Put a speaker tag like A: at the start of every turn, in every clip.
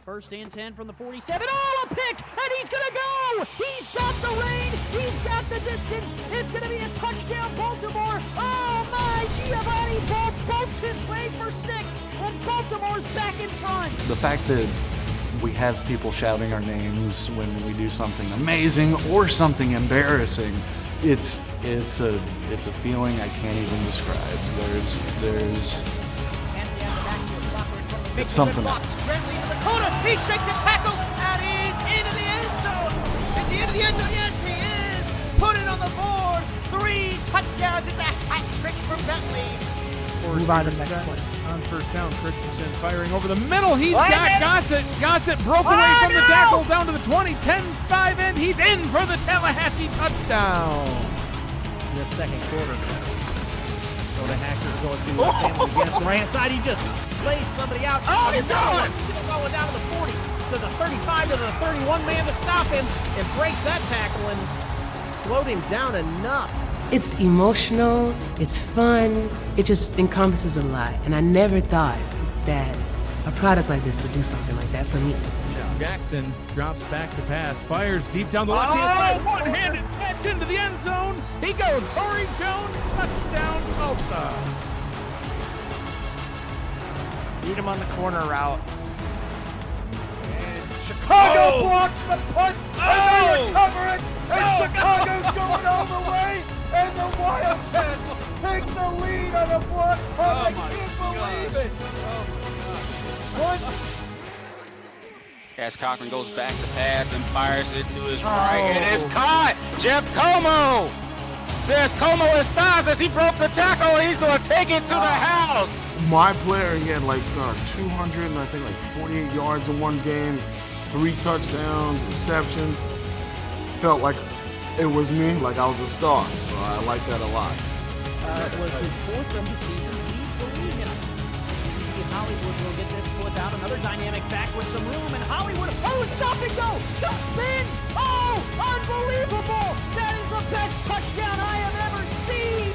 A: First and 10 from the 47. Oh, a pick! And he's going to go! He's got the rain! He's got the distance! It's going to be a touchdown, Baltimore! Oh, my! Giovanni bolts his way for 6, and Baltimore's back in front!
B: The fact that we have people shouting our names when we do something amazing or something embarrassing, it's a feeling I can't even describe. It's something else.
A: He shakes a tackle, and he's into the end zone. At the end of the end zone, yes, he is. Put it on the board. 3 touchdowns. It's a hat trick from Bentley.
C: Move on to the next play. On first down, Christensen firing over the middle. He's got Gossett. Gossett broke away from the tackle down to the 20. 10-5 in. He's in for the Tallahassee touchdown.
A: In the second quarter. So the Hackers going to Samuel again from the right hand side. He just lays somebody out. Oh, he's going! Still going down to the 40, to the 35, to the 31 man to stop him, and breaks that tackle and slowed him down enough.
D: It's emotional, it's fun, it just encompasses a lot. And I never thought that a product like this would do something like that for me.
C: Jackson drops back to pass, fires deep down the left-hand side, one-handed catch into the end zone. He goes, Corey Jones, touchdown, Tulsa.
E: Beat him on the corner route.
F: And Chicago blocks the punt, and they recover it, and Chicago's going all the way, and the Wildcats take the lead on a block punt. I can't believe it. One.
G: Cass Cochran goes back to pass and fires it to his right. It is caught. Jeff Como says Como estás as he broke the tackle. He's going to take it to the house.
H: My player, he had like 200 and I think like 48 yards in one game, 3 touchdowns, receptions. Felt like it was me, like I was a star. So I like that a lot.
A: It was his 4th of the season. Leads the league. And Hollywood will get this 4th out. Another dynamic back with some room. And Hollywood, stop and go. 2 spins. Oh, unbelievable. That is the best touchdown I have ever seen.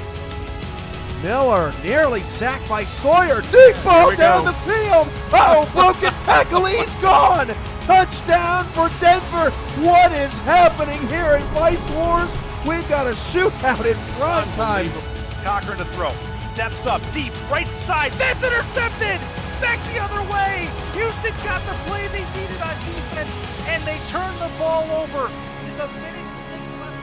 F: Miller nearly sacked by Sawyer. Deep ball down the field. Oh, broken tackle. He's gone. Touchdown for Denver. What is happening here at Vice Wars? We've got a shootout in prime time.
I: Cochran to throw. Steps up deep, right side. That's intercepted. Back the other way. Houston got the play they needed on defense, and they turned the ball over in the minute 6 left.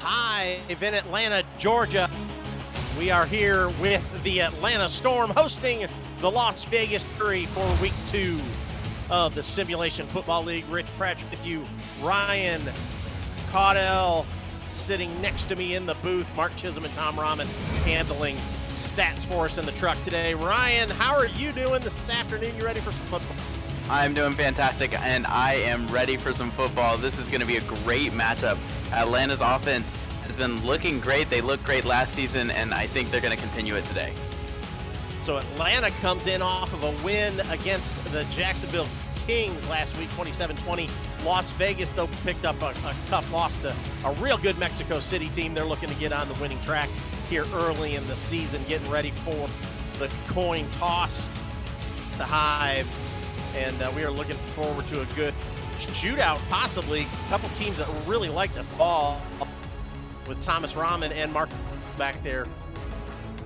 J: Hi, in Atlanta, Georgia. We are here with the Atlanta Storm hosting the Las Vegas Fury for week 2 of the Simulation Football League. Rich Pratchett with you. Ryan Caudell sitting next to me in the booth. Mark Chisolm and Tom Rahman handling stats for us in the truck today. Ryan, how are you doing this afternoon? You ready for some football?
K: I'm doing fantastic, and I am ready for some football. This is going to be a great matchup. Atlanta's offense has been looking great. They looked great last season, and I think they're going to continue it today.
J: So Atlanta comes in off of a win against the Jacksonville Kings last week, 27-20. Las Vegas, though, picked up a tough loss to a real good Mexico City team. They're looking to get on the winning track here early in the season, getting ready for the coin toss, the Hive. And we are looking forward to a good shootout, possibly. A couple teams that really like to ball, with Thomas Rahman and Mark back there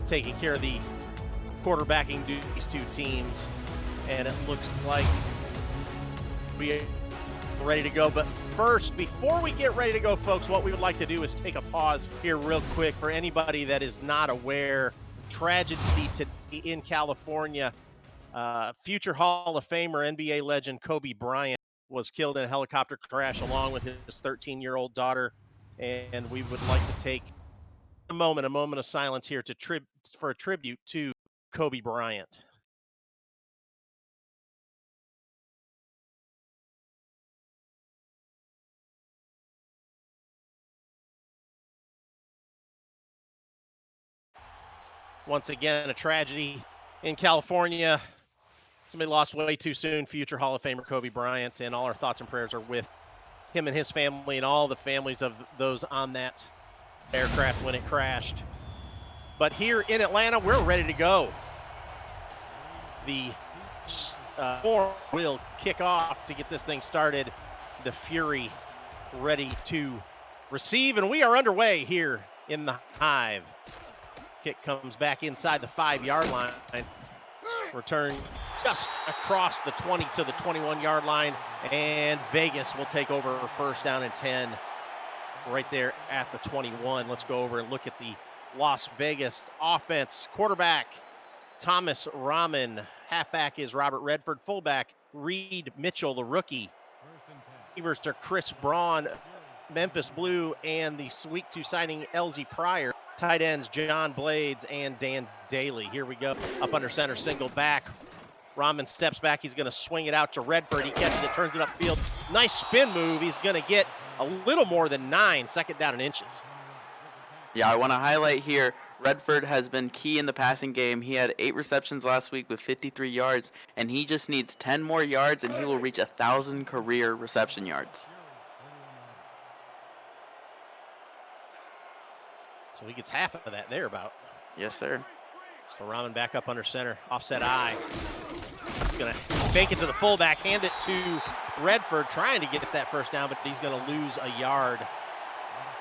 J: taking care of the quarterbacking these 2 teams. And it looks like we are ready to go. But first, before we get ready to go, folks, what we would like to do is take a pause here real quick for anybody that is not aware. Tragedy today in California. Future Hall of Famer, NBA legend Kobe Bryant was killed in a helicopter crash along with his 13-year-old daughter. And we would like to take a moment of silence here for a tribute to Kobe Bryant. Once again, a tragedy in California. Somebody lost way too soon. Future Hall of Famer Kobe Bryant, and all our thoughts and prayers are with him and his family and all the families of those on that aircraft when it crashed. But here in Atlanta, we're ready to go. The Storm will kick off to get this thing started. The Fury ready to receive, and we are underway here in the Hive. Kick comes back inside the 5-yard line. Return just across the 20 to the 21-yard line, and Vegas will take over first down and 10 right there at the 21. Let's go over and look at the Las Vegas offense. Quarterback, Thomas Rahman. Halfback is Robert Redford. Fullback, Reed Mitchell, the rookie. Receivers are Chris Braun, Memphis Blue, and the Week 2 signing, LZ Pryor. Tight ends, John Blades and Dan Daly. Here we go. Up under center, single back. Rahman steps back. He's going to swing it out to Redford. He catches it, turns it upfield. Nice spin move. He's going to get a little more than 9, second down and inches.
K: Yeah, I want to highlight here, Redford has been key in the passing game. He had 8 receptions last week with 53 yards, and he just needs 10 more yards, and he will reach 1,000 career reception yards.
J: So he gets half of that there about.
K: Yes, sir.
J: So Rahman back up under center, offset I. He's going to fake it to the fullback, hand it to Redford, trying to get that first down, but he's going to lose a yard.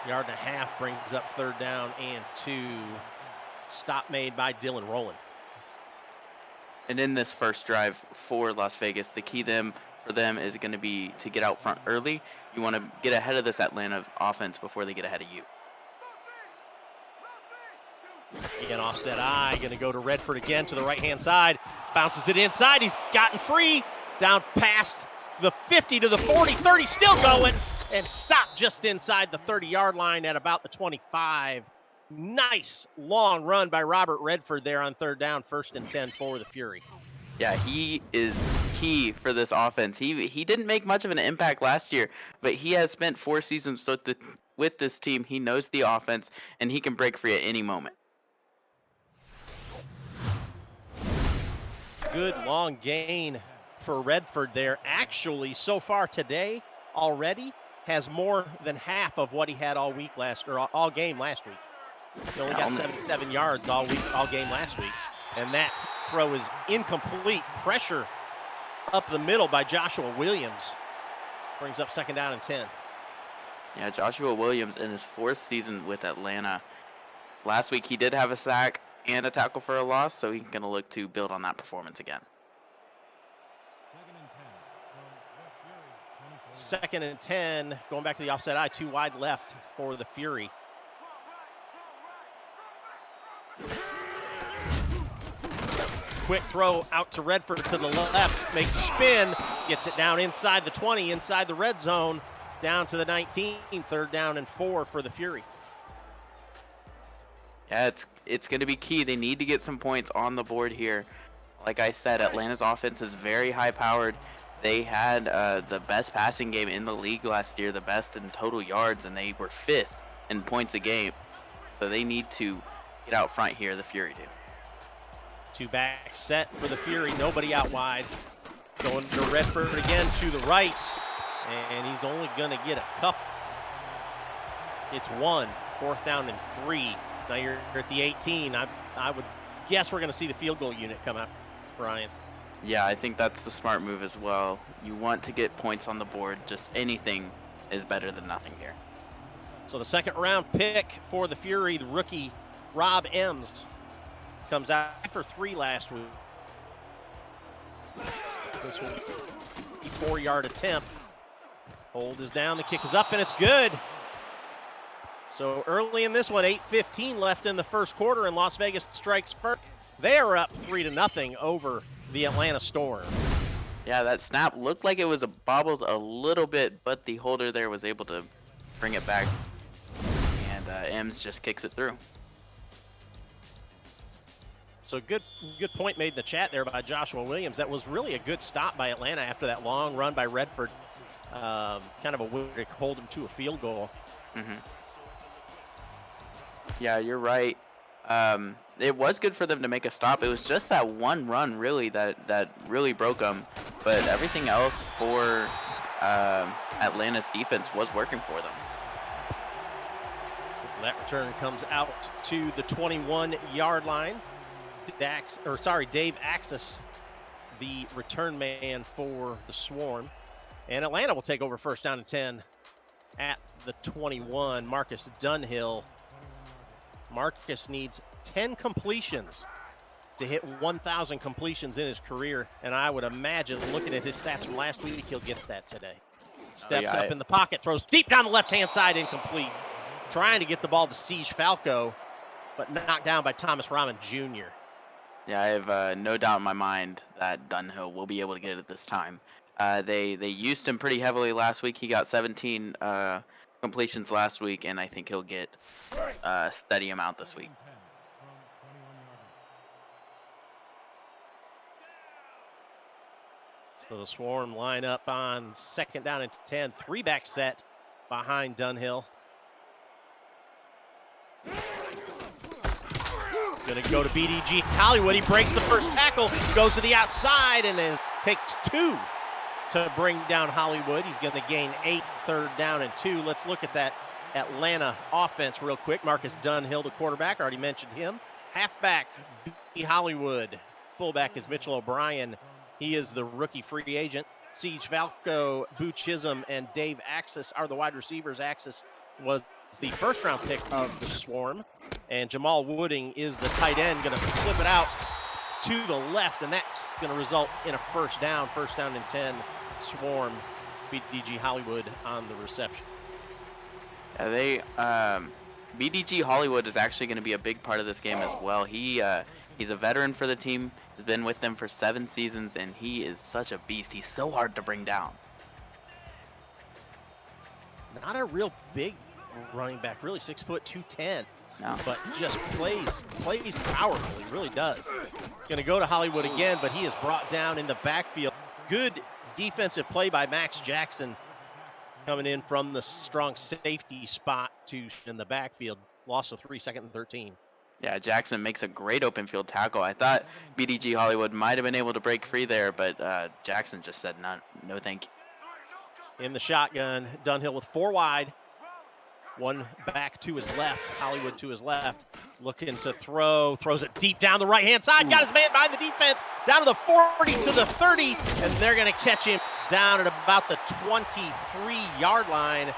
J: Yard and a half brings up third down and 2. Stop made by Dylan Rowland.
K: And in this first drive for Las Vegas, the key for them is going to be to get out front early. You want to get ahead of this Atlanta offense before they get ahead of you.
J: Again, offset I, going to go to Redford again to the right-hand side. Bounces it inside. He's gotten free. Down past the 50 to the 40, 30, still going. And stopped just inside the 30-yard line at about the 25. Nice long run by Robert Redford there on third down, first and 10 for the Fury.
K: Yeah, he is key for this offense. He didn't make much of an impact last year, but he has spent 4 seasons with this team. He knows the offense, and he can break free at any moment.
J: Good long gain for Redford there. Actually, so far today already has more than half of what he had all game last week. He only got 77 yards all game last week. And that throw is incomplete. Pressure up the middle by Joshua Williams. Brings up second down and 10.
K: Yeah, Joshua Williams in his 4th season with Atlanta. Last week he did have a sack and a tackle for a loss, so he's going to look to build on that performance again.
J: Second and 10, going back to the offset I, 2 wide left for the Fury. Quick throw out to Redford to the left, makes a spin, gets it down inside the 20, inside the red zone, down to the 19, third down and 4 for the Fury.
K: Yeah, it's going to be key. They need to get some points on the board here. Like I said, Atlanta's offense is very high-powered. They had the best passing game in the league last year, the best in total yards, and they were 5th in points a game. So they need to get out front here, the Fury do.
J: 2 back set for the Fury, nobody out wide. Going to Redford again to the right, and he's only going to get a couple. It's 1, fourth down and 3. Now you're at the 18. I would guess we're going to see the field goal unit come out, Brian.
K: Yeah, I think that's the smart move as well. You want to get points on the board. Just anything is better than nothing here.
J: So the second round pick for the Fury, the rookie Rob Ems, comes out for 3 last week. This will be a 4-yard attempt. Hold is down, the kick is up, and it's good. So early in this one, 8:15 left in the first quarter, and Las Vegas strikes first. They are up 3-0 over the Atlanta Storm.
K: Yeah, that snap looked like it was bobbled a little bit, but the holder there was able to bring it back, and Ems just kicks it through.
J: So good point made in the chat there by Joshua Williams. That was really a good stop by Atlanta after that long run by Redford. Kind of a way to hold him to a field goal.
K: Mm-hmm. Yeah, you're right. It was good for them to make a stop. It was just that one run really that really broke them. But everything else for Atlanta's defense was working for them.
J: That return comes out to the 21-yard line. Dave Axis, the return man for the Swarm. And Atlanta will take over first down and 10 at the 21. Marcus Dunhill. Marcus needs 10 completions to hit 1,000 completions in his career. And I would imagine, looking at his stats from last week, he'll get that today. Steps up in the pocket, throws deep down the left-hand side, incomplete. Trying to get the ball to Siege Falco, but knocked down by Thomas Rahman Jr.
K: Yeah, I have no doubt in my mind that Dunhill will be able to get it this time. They used him pretty heavily last week. He got 17 completions last week, and I think he'll get a steady amount this week.
J: So the Swarm line up on second down and 10. 3-back set behind Dunhill. Going to go to BDG Hollywood. He breaks the first tackle, goes to the outside, and then takes 2 to bring down Hollywood. He's going to gain 8, third down and 2. Let's look at that Atlanta offense real quick. Marcus Dunhill, the quarterback, already mentioned him. Halfback, B. Hollywood. Fullback is Mitchell O'Brien. He is the rookie free agent. Siege Falco, Boo Chisholm, and Dave Axis are the wide receivers. Axis was the first-round pick of the Swarm. And Jamal Wooding is the tight end, going to flip it out to the left, and that's going to result in a first down and 10. Swarm, BDG Hollywood on the reception.
K: BDG Hollywood is actually going to be a big part of this game as well. He's a veteran for the team, has been with them for 7 seasons, and he is such a beast. He's so hard to bring down.
J: Not a real big running back, really 6 foot 210.
K: No.
J: But just plays powerfully, really does. Going to go to Hollywood again, but he is brought down in the backfield. Good defensive play by Max Jackson coming in from the strong safety spot in the backfield. Loss of 3, second and 13.
K: Yeah, Jackson makes a great open field tackle. I thought BDG Hollywood might have been able to break free there, but Jackson just said no thank you.
J: In the shotgun, Dunhill with 4 wide. 1 back to his left, Hollywood to his left, looking to throw, throws it deep down the right-hand side, got his man behind the defense, down to the 40, to the 30, and they're going to catch him down at about the 23-yard line.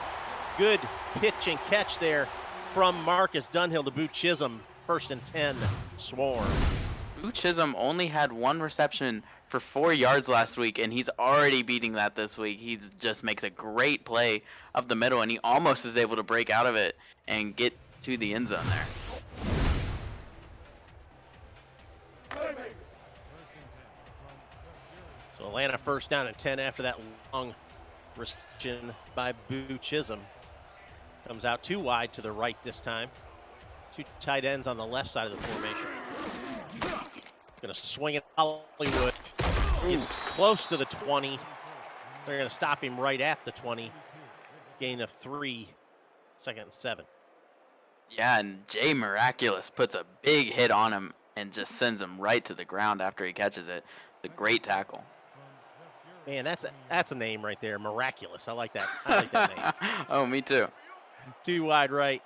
J: Good pitch and catch there from Marcus Dunhill to Boo Chisholm. First and 10, Swarm.
K: Boo Chisholm only had 1 reception for 4 yards last week, and he's already beating that this week. He just makes a great play up the middle, and he almost is able to break out of it and get to the end zone there.
J: So Atlanta first down and 10 after that long reception by Boo Chisholm. Comes out 2 wide to the right this time. 2 tight ends on the left side of the formation. Going to swing it Hollywood. Gets close to the 20. They're going to stop him right at the 20. Gain of 3, second and 7.
K: Yeah, and Jay Miraculous puts a big hit on him and just sends him right to the ground after he catches it. It's a great tackle.
J: Man, that's a name right there, Miraculous. I like that. I like that name.
K: Oh, me too.
J: 2 wide right.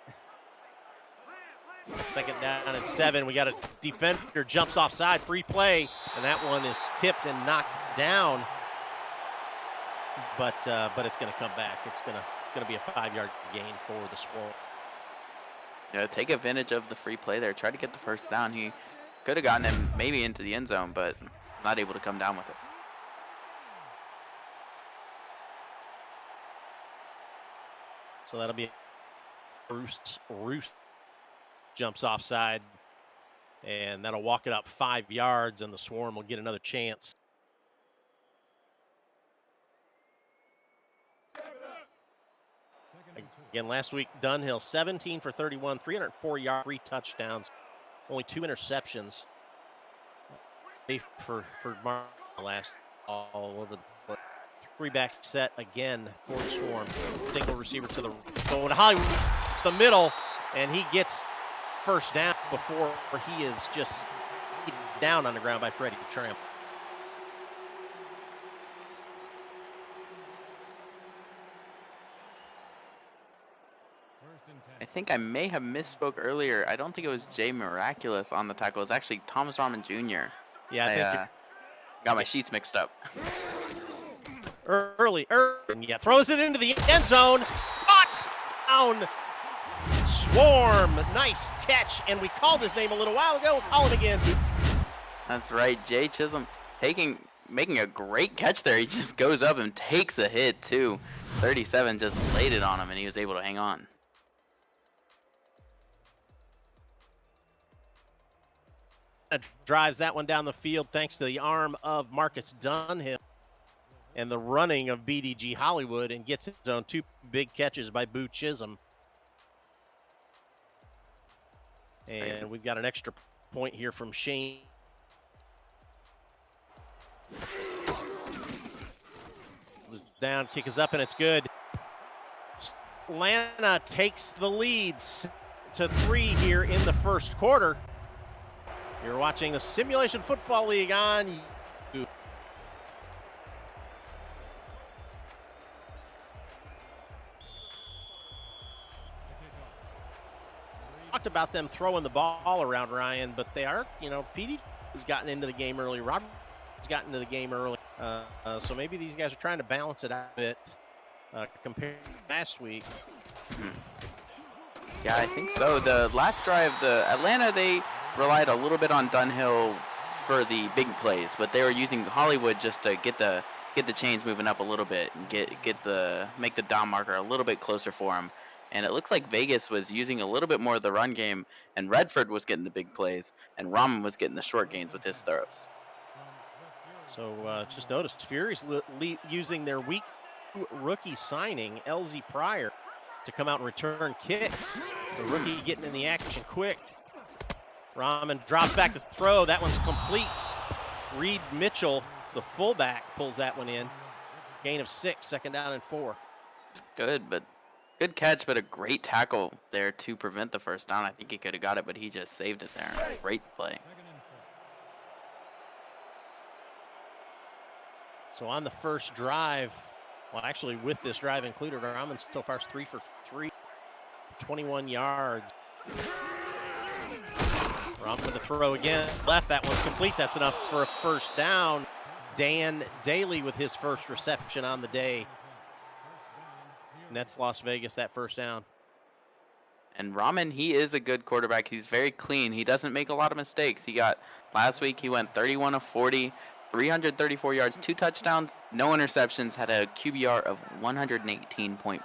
J: Second down and 7. We got a defender jumps offside, free play, and that one is tipped and knocked down. But it's going to come back. It's going to be a 5-yard gain for the Swarm.
K: Yeah, take advantage of the free play there. Try to get the first down. He could have gotten him maybe into the end zone, but not able to come down with it.
J: So that'll be Roost jumps offside, and that'll walk it up 5 yards, and the Swarm will get another chance. Again, last week, Dunhill, 17 for 31, 304 yards, 3 touchdowns, only 2 interceptions. For Mark last all over the place. 3-back set again for the Swarm. Single receiver to the going to Hollywood, the middle, and he gets first down before he is just down on the ground by Freddie Tramp.
K: I think I may have misspoke earlier. I don't think it was Jay Miraculous on the tackle. It was actually Thomas Rahman Jr.
J: Yeah, I think
K: got my sheets mixed up.
J: early. Yeah, throws it into the end zone. Caught down. Swarm. Nice catch. And we called his name a little while ago. We'll call him again.
K: That's right. Jay Chisolm making a great catch there. He just goes up and takes a hit too. 37 just laid it on him and he was able to hang on.
J: Drives that one down the field thanks to the arm of Marcus Dunhill and the running of BDG Hollywood, and gets his own 2 big catches by Boo Chisolm. And we've got an extra point here from Shane. Down, kick is up, and it's good. Atlanta takes the lead to 3 here in the first quarter. You're watching the Simulation Football League on YouTube. Talked about them throwing the ball around, Ryan, but they are, PD has gotten into the game early. Robert has gotten into the game early. So maybe these guys are trying to balance it out a bit compared to last week.
K: Yeah, I think so. The last drive, the Atlanta, they relied a little bit on Dunhill for the big plays, but they were using Hollywood just to get the chains moving up a little bit and make the down marker a little bit closer for him. And it looks like Vegas was using a little bit more of the run game, and Redford was getting the big plays, and Rahman was getting the short gains with his throws.
J: So just noticed Fury's using their week rookie signing, LZ Pryor, to come out and return kicks. The rookie getting in the action quick. Rahman drops back to throw. That one's complete. Reed Mitchell, the fullback, pulls that one in. Gain of 6, 2nd down and 4.
K: Good catch, but a great tackle there to prevent the first down. I think he could have got it, but he just saved it there. It's a great play.
J: So on the first drive, well, actually with this drive included, Rahman so far is 3 for 3, 21 yards. Rahman with the throw again. Left, that one's complete. That's enough for a first down. Dan Daly with his first reception on the day. Nets Las Vegas that first down.
K: And Rahman, he is a good quarterback. He's very clean. He doesn't make a lot of mistakes. Last week he went 31 of 40, 334 yards, 2 touchdowns, no interceptions, had a QBR of 118.1.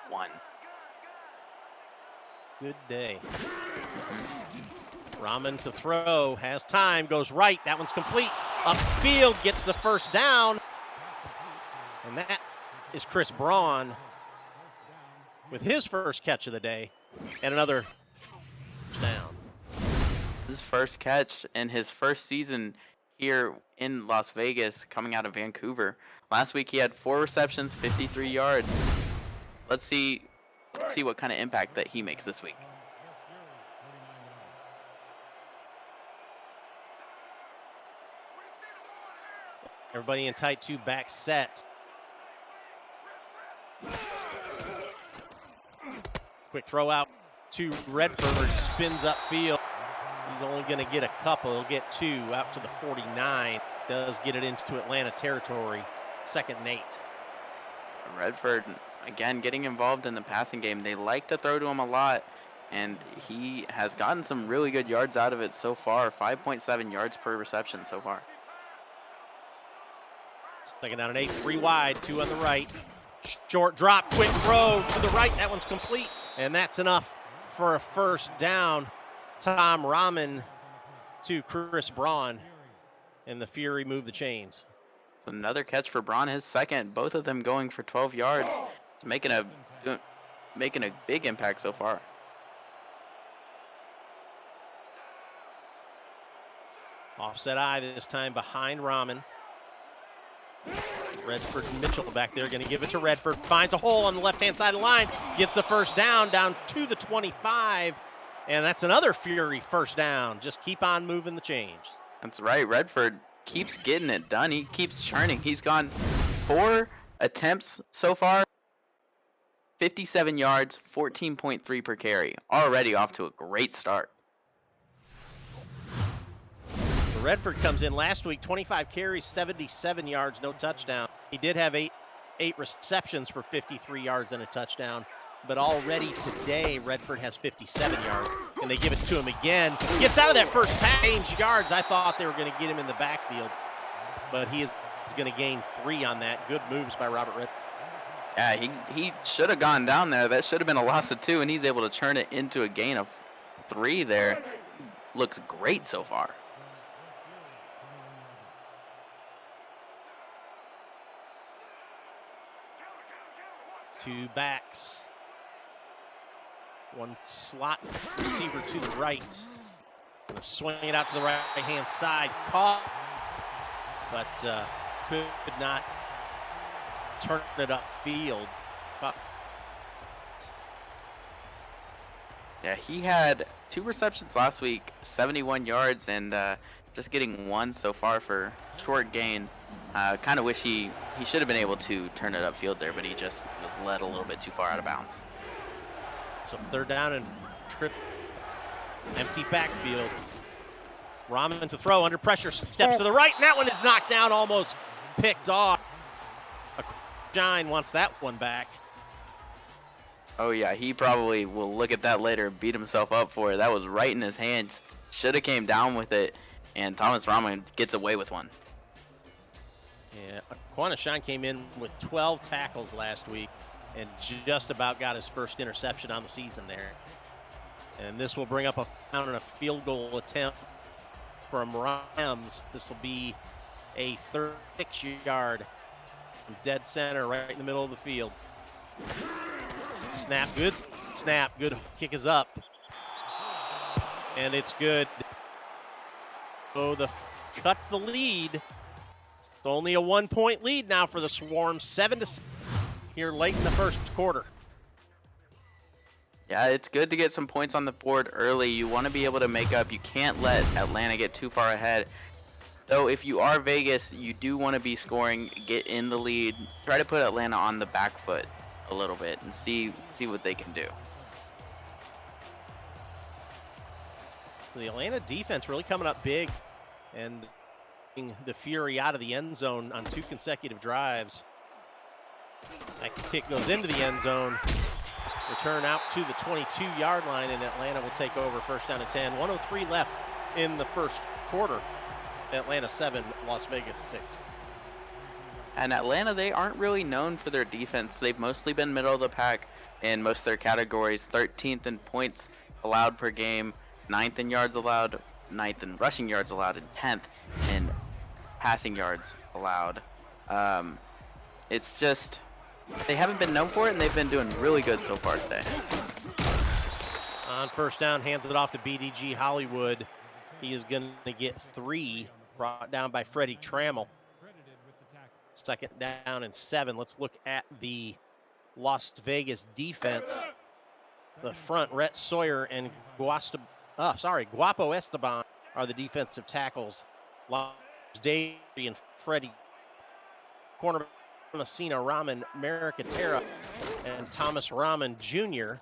J: Good day. Rahman to throw, has time, goes right. That one's complete. Upfield, gets the first down. And that is Chris Braun with his first catch of the day and another down.
K: His first catch in his first season here in Las Vegas, coming out of Vancouver. Last week he had 4 receptions, 53 yards. Let's see what kind of impact that he makes this week.
J: Everybody in tight 2 back set. Quick throw out to Redford, spins upfield. He's only going to get a couple. He'll get 2 out to the 49. Does get it into Atlanta territory. 2nd and 8.
K: Redford, again, getting involved in the passing game. They like to throw to him a lot, and he has gotten some really good yards out of it so far. 5.7 yards per reception so far.
J: 2nd down and 8, 3 wide, 2 on the right. Short drop, quick throw to the right. That one's complete, and that's enough for a first down. Tom Rahman to Chris Braun, and the Fury move the chains.
K: Another catch for Braun, his second. Both of them going for 12 yards. It's making a big impact so far.
J: Offset eye this time behind Rahman. Redford and Mitchell back there, going to give it to Redford. Finds a hole on the left-hand side of the line. Gets the first down to the 25. And that's another Fury first down. Just keep on moving the chains.
K: That's right. Redford keeps getting it done. He keeps churning. He's gone 4 attempts so far, 57 yards, 14.3 per carry. Already off to a great start.
J: Redford comes in last week, 25 carries, 77 yards, no touchdown. He did have eight receptions for 53 yards and a touchdown, but already today Redford has 57 yards, and they give it to him again. Gets out of that first pass, yards. I thought they were going to get him in the backfield, but he is going to gain 3 on that. Good moves by Robert Redford.
K: Yeah, he should have gone down there. That should have been a loss of 2, and he's able to turn it into a gain of 3 there. Looks great so far.
J: Two backs. One slot receiver to the right. Gonna swing it out to the right-hand side. Caught, but could not turn it upfield.
K: Yeah, he had 2 receptions last week, 71 yards, and just getting 1 so far for short gain. Kind of wish he should have been able to turn it upfield there, but he just was led a little bit too far out of bounds.
J: So 3rd down and trip, empty backfield. Rahman to throw, under pressure, steps to the right, and that one is knocked down, almost picked off. Shine wants that one back.
K: Oh yeah, he probably will look at that later and beat himself up for it. That was right in his hands. Should have came down with it, and Thomas Rahman gets away with one.
J: Yeah, Aquana came in with 12 tackles last week and just about got his first interception on the season there. And this will bring up a field goal attempt from Rams. This will be a 36-yard from dead center right in the middle of the field. Snap, good snap, good kick is up. And it's good. So cut the lead. It's only a 1-point lead now for the Swarm, 7-6 here late in the first quarter.
K: Yeah, it's good to get some points on the board early. You want to be able to make up. You can't let Atlanta get too far ahead. Though if you are Vegas, you do want to be scoring, get in the lead, try to put Atlanta on the back foot a little bit and see what they can do.
J: So the Atlanta defense really coming up big and the Fury out of the end zone on 2 consecutive drives. That kick goes into the end zone. Return out to the 22-yard line, and Atlanta will take over, 1st down and 10. 1:03 left in the first quarter. Atlanta 7, Las Vegas 6.
K: And Atlanta, they aren't really known for their defense. They've mostly been middle of the pack in most of their categories. 13th in points allowed per game, 9th in yards allowed, 9th in rushing yards allowed, and 10th in passing yards allowed. It's just, they haven't been known for it, and they've been doing really good so far today.
J: On 1st down, hands it off to BDG Hollywood. He is going to get 3, brought down by Freddie Trammell. 2nd down and 7. Let's look at the Las Vegas defense. The front, Rhett Sawyer and Guapo Esteban are the defensive tackles. Davey and Freddie. Corner Messina Rahman, Mericatera, and Thomas Rahman Jr.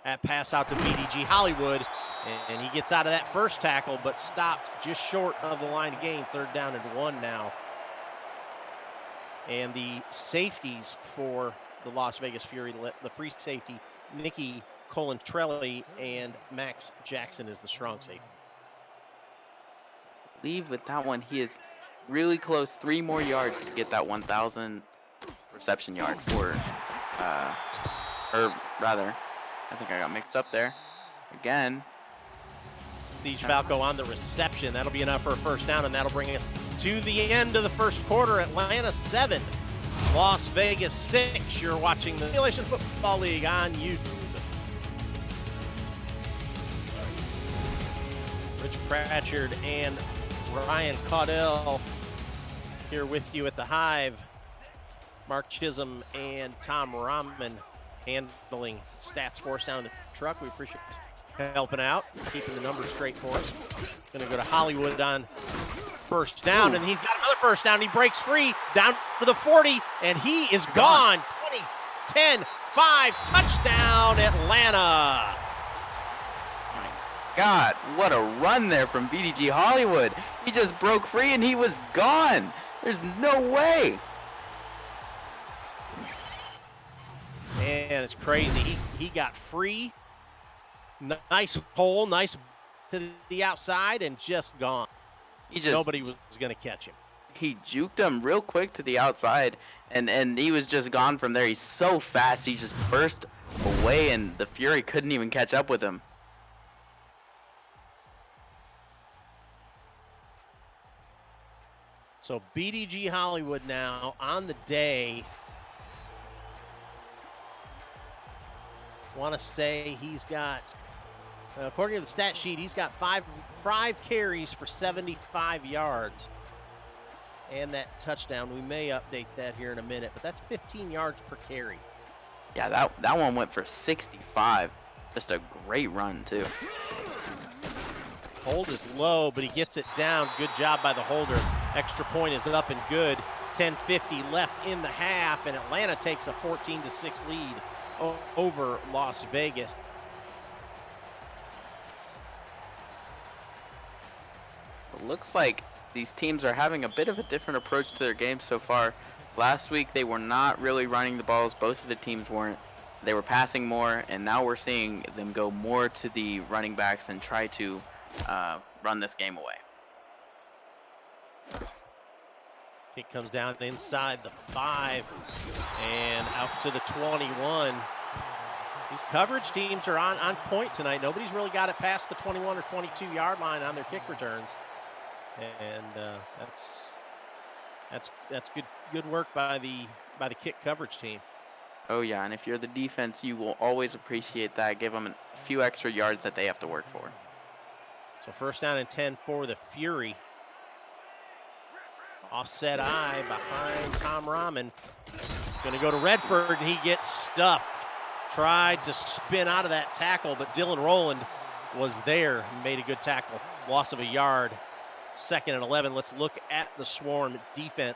J: That pass out to BDG Hollywood, and he gets out of that first tackle, but stopped just short of the line of gain. 3rd down and 1 now. And the safeties for the Las Vegas Fury, the free safety, Nicky Colantrelli and Max Jackson is the strong safety.
K: Leave with that one, he is really close, 3 more yards to get that 1,000 reception yard for, or rather, I think I got mixed up there. Again.
J: Steve Falco on the reception. That'll be enough for a 1st down, and that'll bring us to the end of the first quarter. Atlanta 7, Las Vegas 6. You're watching the Simulation Football League on YouTube. Rich Pratchard and Ryan Caudell here with you at the Hive. Mark Chisholm and Tom Rahman handling stats for us down in the truck. We appreciate helping out, keeping the numbers straight for us. Going to go to Hollywood on 1st down, and he's got another 1st down. He breaks free down to the 40, and he is gone. 20, 10, 5, touchdown Atlanta.
K: God, what a run there from BDG Hollywood. He just broke free and he was gone. There's no way.
J: And it's crazy. He got free. Nice hole, nice to the outside, and just gone. Nobody was going to catch him.
K: He juked him real quick to the outside, and he was just gone from there. He's so fast. He just burst away, and the Fury couldn't even catch up with him.
J: So BDG Hollywood now on the day. Want to say he's got, according to the stat sheet, he's got five carries for 75 yards. And that touchdown, we may update that here in a minute, but that's 15 yards per carry.
K: Yeah, that one went for 65. Just a great run, too.
J: Hold is low, but he gets it down. Good job by the holder. Extra point is up and good. 10:50 left in the half, and Atlanta takes a 14-6 lead over Las Vegas.
K: It looks like these teams are having a bit of a different approach to their game so far. Last week, they were not really running the balls. Both of the teams weren't. They were passing more, and now we're seeing them go more to the running backs and try to run this game away.
J: Kick comes down inside the 5 and out to the 21. These coverage teams are on point tonight. Nobody's really got it past the 21 or 22 yard line on their kick returns. And that's good work by the kick coverage team.
K: Oh yeah, and if you're the defense, you will always appreciate that. Give them a few extra yards that they have to work for.
J: So first down and 10 for the Fury. Offset eye behind Tom Rahman. Going to go to Redford, and he gets stuffed. Tried to spin out of that tackle, but Dylan Rowland was there and made a good tackle. Loss of a yard. 2nd and 11. Let's look at the Swarm defense.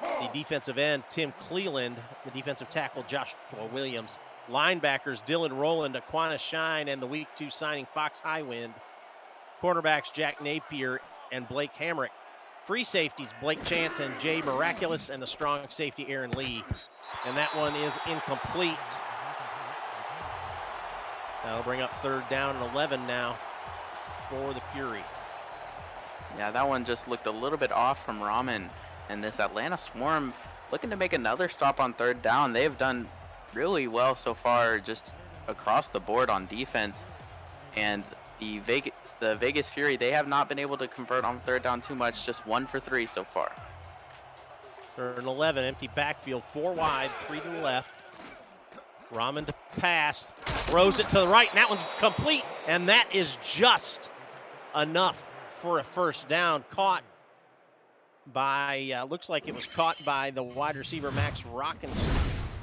J: The defensive end, Tim Cleland. The defensive tackle, Joshua Williams. Linebackers, Dylan Rowland, Aquana Shine, and the Week 2 signing, Fox Highwind. Cornerbacks, Jack Napier and Blake Hamrick. Free safeties, Blake Chance and Jay Miraculous, and the strong safety, Aaron Lee. And that one is incomplete. That'll bring up 3rd down and 11 now for the Fury.
K: Yeah, that one just looked a little bit off from Rahman. And this Atlanta Swarm looking to make another stop on 3rd down. They have done really well so far just across the board on defense. And the Vegas Fury, they have not been able to convert on 3rd down too much, just 1 for 3 so far.
J: 3rd and 11, empty backfield, 4 wide, 3 to the left. Rahman to pass, throws it to the right, and that one's complete, and that is just enough for a first down. Caught by, looks like it was caught by the wide receiver Max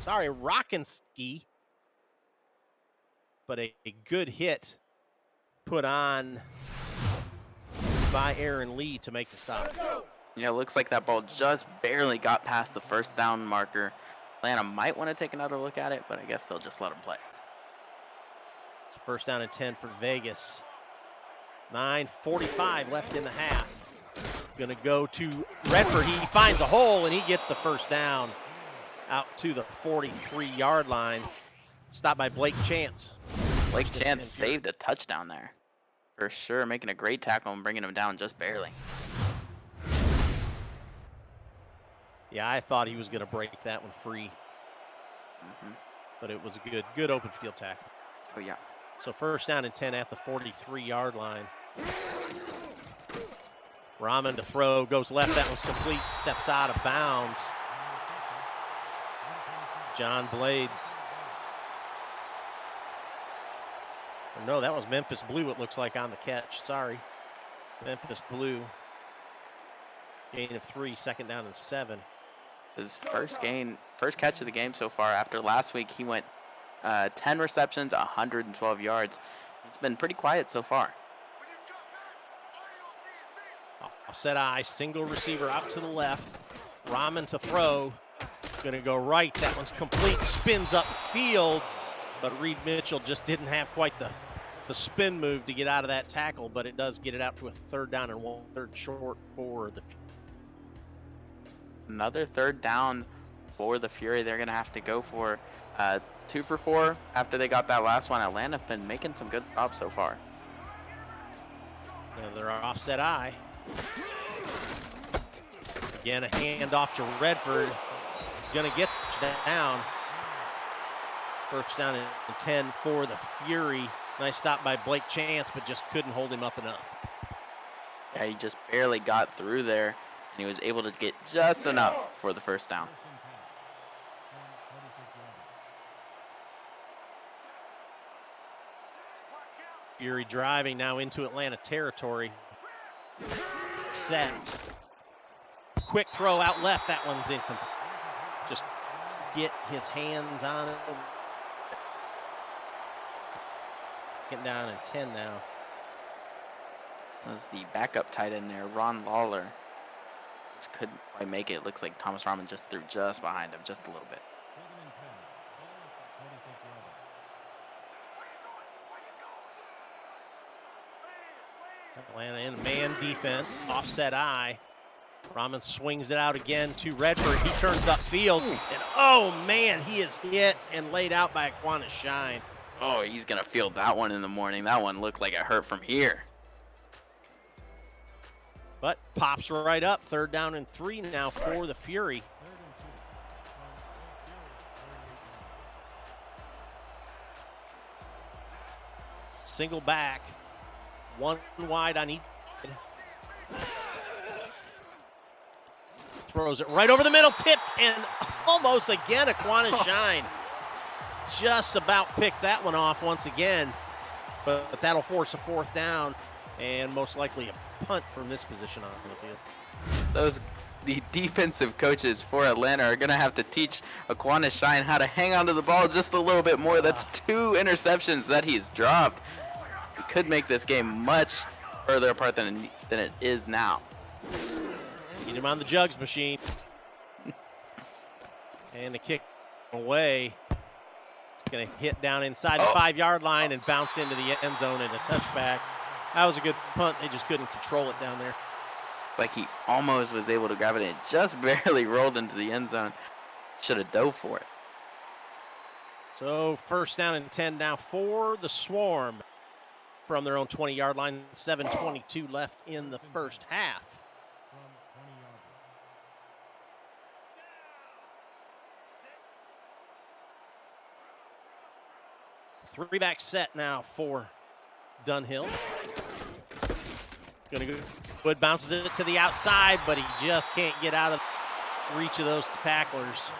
J: Rockinski, but a good hit put on by Aaron Lee to make the stop.
K: Yeah, it looks like that ball just barely got past the first down marker. Atlanta might want to take another look at it, but I guess they'll just let him play.
J: It's first down and 10 for Vegas. 9:45 left in the half. Gonna go to Redford. He finds a hole and he gets the first down out to the 43-yard line. Stopped by Blake Chance.
K: Blake Chance saved a touchdown there. For sure, making a great tackle and bringing him down just barely.
J: Yeah, I thought he was going to break that one free. But it was a good open field tackle.
K: Oh, yeah.
J: So first down and 10 at the 43-yard line. Rahman to throw, goes left, that one's complete, steps out of bounds. John Blades. Or no, that was Memphis Blue, it looks like, on the catch. Sorry. Memphis Blue. Gain of 3, 2nd down and 7.
K: His first catch of the game so far. After last week, he went 10 receptions, 112 yards. It's been pretty quiet so far.
J: Offset eye, single receiver out to the left. Rahman to throw. Going to go right. That one's complete. Spins up field. But Reed Mitchell just didn't have quite the spin move to get out of that tackle, but it does get it out to a 3rd down and 1/3 short for the Fury.
K: Another 3rd down for the Fury. They're going to have to go for 2 for 4 after they got that last one. Atlanta been making some good stops so far.
J: Another offset eye. Again, a handoff to Redford. Going to get down. 1st down and 10 for the Fury. Nice stop by Blake Chance, but just couldn't hold him up enough.
K: Yeah, he just barely got through there, and he was able to get just enough for the 1st down.
J: Fury driving now into Atlanta territory. Set. Quick throw out left. That one's incomplete. Just get his hands on it. Getting down in 10 now.
K: That was the backup tight end there, Ron Lawler. Just couldn't quite make it. Looks like Thomas Rahman just threw just behind him, just a little bit.
J: Atlanta in man defense, offset eye. Rahman swings it out again to Redford. He turns upfield, and oh man, he is hit and laid out by Aquinas Shine.
K: Oh, he's going to feel that one in the morning. That one looked like it hurt from here.
J: But pops right up. 3rd down and 3 now for the Fury. Single back. 1 wide on each. Throws it right over the middle, tipped, and almost again Aquinas Shine. Just about picked that one off once again, but that'll force a 4th down and most likely a punt from this position on the field.
K: The defensive coaches for Atlanta are going to have to teach Aquinas Shine how to hang onto the ball just a little bit more. That's 2 interceptions that he's dropped. He could make this game much further apart than it is now.
J: Get him on the jugs machine. And the kick away. It's going to hit down inside the 5-yard line and bounce into the end zone and a touchback. That was a good punt. They just couldn't control it down there.
K: It's like he almost was able to grab it and it just barely rolled into the end zone. Should have dove for it.
J: So 1st down and 10 now for the Swarm from their own 20-yard line. 7:22 left in the 1st half. Three-back set now for Dunhill. Gonna go. Wood bounces it to the outside, but he just can't get out of reach of those tacklers.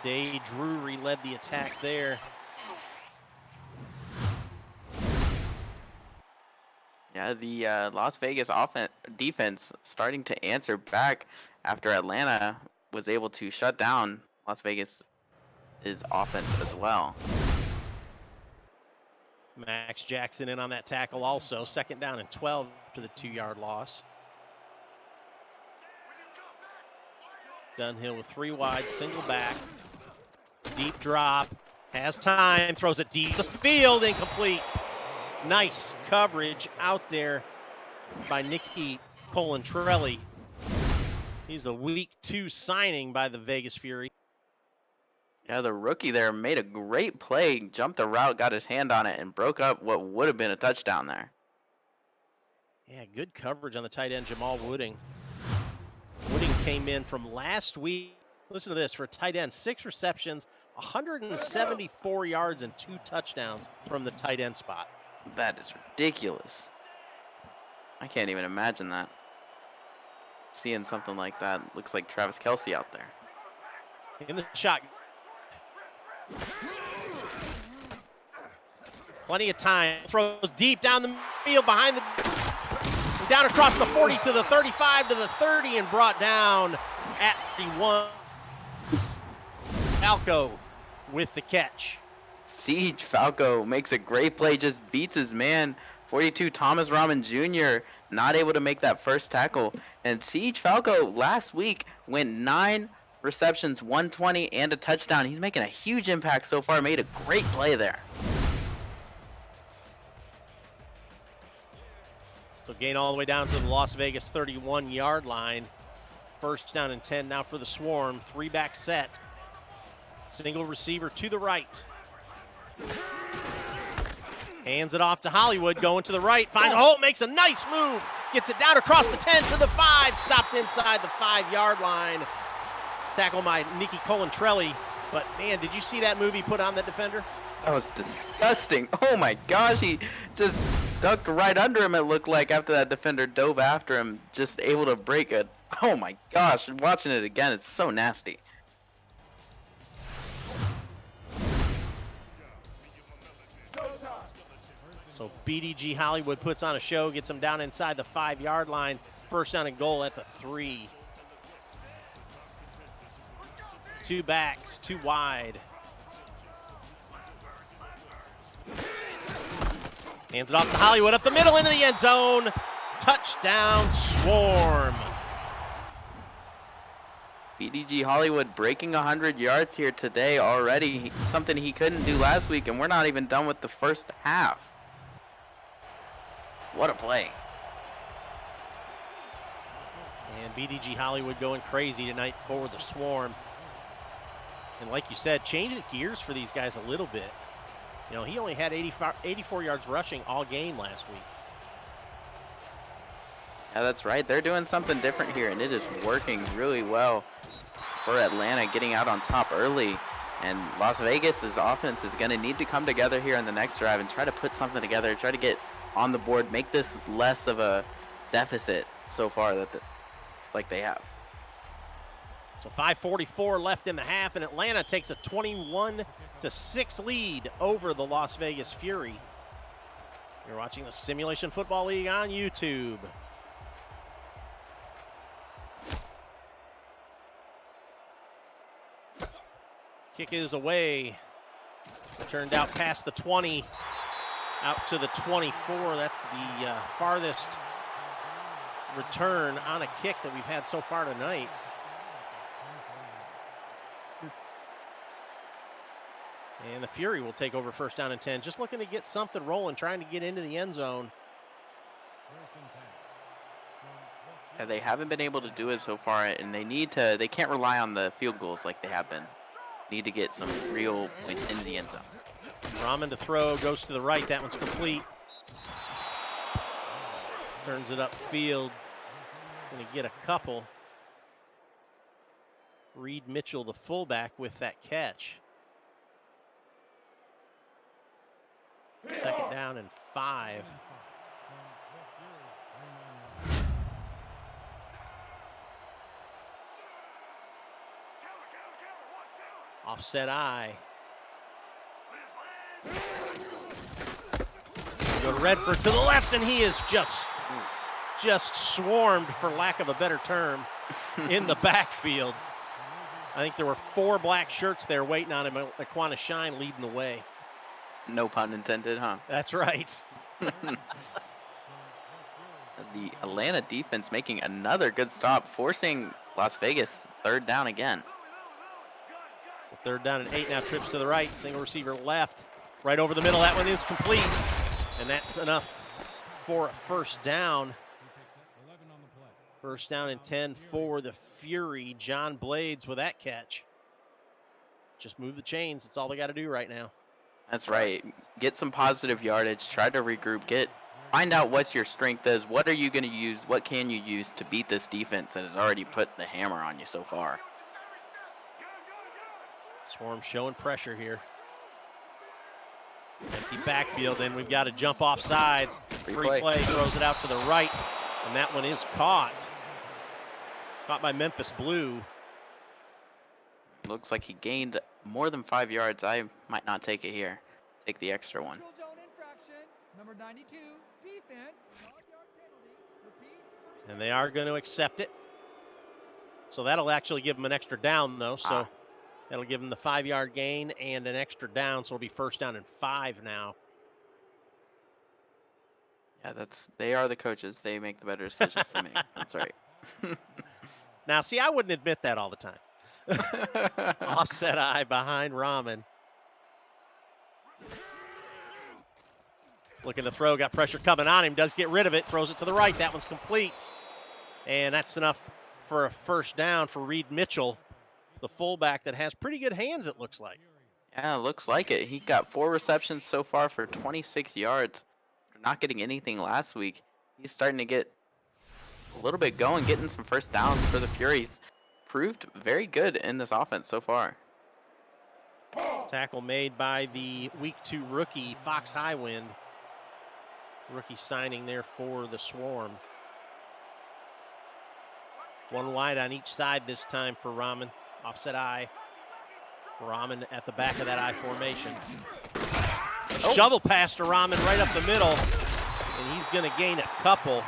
J: Day Drury led the attack there.
K: Yeah, the Las Vegas defense starting to answer back after Atlanta was able to shut down Las Vegas' offense as well.
J: Max Jackson in on that tackle also. 2nd down and 12 to the 2-yard loss. Dunhill with 3 wide, single back. Deep drop, has time, throws it deep the field, incomplete. Nice coverage out there by Nicky Colantrelli. He's a week 2 signing by the Vegas Fury.
K: Yeah, the rookie there made a great play, jumped a route, got his hand on it, and broke up what would have been a touchdown there.
J: Yeah, good coverage on the tight end, Jamal Wooding. Wooding came in from last week. Listen to this, for a tight end, 6 receptions, 174 yards, and 2 touchdowns from the tight end spot.
K: That is ridiculous. I can't even imagine that. Seeing something like that. Looks like Travis Kelce out there.
J: In the shot. Plenty of time. Throws deep down the field behind the... Down across the 40 to the 35 to the 30 and brought down at the 1. Falco with the catch.
K: Siege Falco makes a great play, just beats his man. 42 Thomas Rahman Jr. not able to make that first tackle. And Siege Falco last week went 9 receptions, 120, and a touchdown. He's making a huge impact so far. Made a great play there.
J: So gain all the way down to the Las Vegas 31-yard line. First down and 10 now for the Swarm. 3-back set. Single receiver to the right. Hands it off to Hollywood, going to the right. Finds a hole, makes a nice move. Gets it down across the 10 to the 5. Stopped inside the 5-yard line. Tackle by Nicky Colantrelli. But, man, did you see that move he put on the defender?
K: That was disgusting. Oh, my gosh. He just ducked right under him, it looked like, after that defender dove after him. Just able to break it. Oh, my gosh. Watching it again, it's so nasty.
J: So BDG Hollywood puts on a show, gets him down inside the 5-yard line. First down and goal at the 3. 2 backs, 2 wide. Hands it off to Hollywood, up the middle into the end zone. Touchdown, Swarm.
K: BDG Hollywood breaking 100 yards here today already. Something he couldn't do last week, and we're not even done with the first half. What a play.
J: And BDG Hollywood going crazy tonight for the Swarm. And like you said, changing gears for these guys a little bit. You know, he only had 84 yards rushing all game last week.
K: Yeah, that's right. They're doing something different here, and it is working really well for Atlanta, getting out on top early. And Las Vegas's offense is going to need to come together here in the next drive and try to put something together, try to get on the board, make this less of a deficit so far like they have.
J: So 5:44 left in the half, and Atlanta takes a 21-6 lead over the Las Vegas Fury. You're watching the Simulation Football League on YouTube. Kick is away. Turned out past the 20, out to the 24. That's the farthest return on a kick that we've had so far tonight. And the Fury will take over first down and 10. Just looking to get something rolling, trying to get into the end zone.
K: Yeah, they haven't been able to do it so far, and they can't rely on the field goals like they have been. Need to get some real points into the end zone.
J: Rahman to throw, goes to the right. That one's complete. Turns it upfield. Going to get a couple. Reed Mitchell, the fullback, with that catch. Second down and 5. Offset eye. Go to Redford to the left, and he is just swarmed, for lack of a better term, in the backfield. I think there were 4 black shirts there waiting on him. Aquana Shine leading the way.
K: No pun intended, huh?
J: That's right.
K: The Atlanta defense making another good stop, forcing Las Vegas third down again.
J: So third down and 8 now, trips to the right, single receiver left, right over the middle. That one is complete, and that's enough for a first down. First down and 10 for the Fury. John Blades with that catch. Just move the chains. That's all they got to do right now.
K: That's right. Get some positive yardage. Try to regroup. Find out what your strength is. What are you going to use? What can you use to beat this defense that has already put the hammer on you so far?
J: Swarm showing pressure here. Empty backfield, and we've got to jump off sides. Free play, throws it out to the right, and that one is caught. Caught by Memphis Blue.
K: Looks like he gained more than 5 yards. I might not take it here. Take the extra one.
L: Number 92, defense.
J: And they are going to accept it. So that'll actually give them an extra down, though. So that'll give them the 5-yard gain and an extra down. So it'll be first down and 5 now.
K: Yeah, they are the coaches. They make the better decisions than me. That's right.
J: Now, see, I wouldn't admit that all the time. Offset eye behind Ramen. Looking to throw, got pressure coming on him, does get rid of it, throws it to the right. That one's complete. And that's enough for a first down for Reed Mitchell, the fullback that has pretty good hands, it looks like.
K: Yeah, it looks like it. He got 4 receptions so far for 26 yards. After not getting anything last week, he's starting to get a little bit going, getting some first downs for the Furies. Proved very good in this offense so far.
J: Tackle made by the Week 2 rookie, Fox Highwind. Rookie signing there for the Swarm. One wide on each side this time for Ramen. Offset eye. Ramen at the back of that I formation. Shovel pass to Ramen right up the middle, and he's going to gain a couple.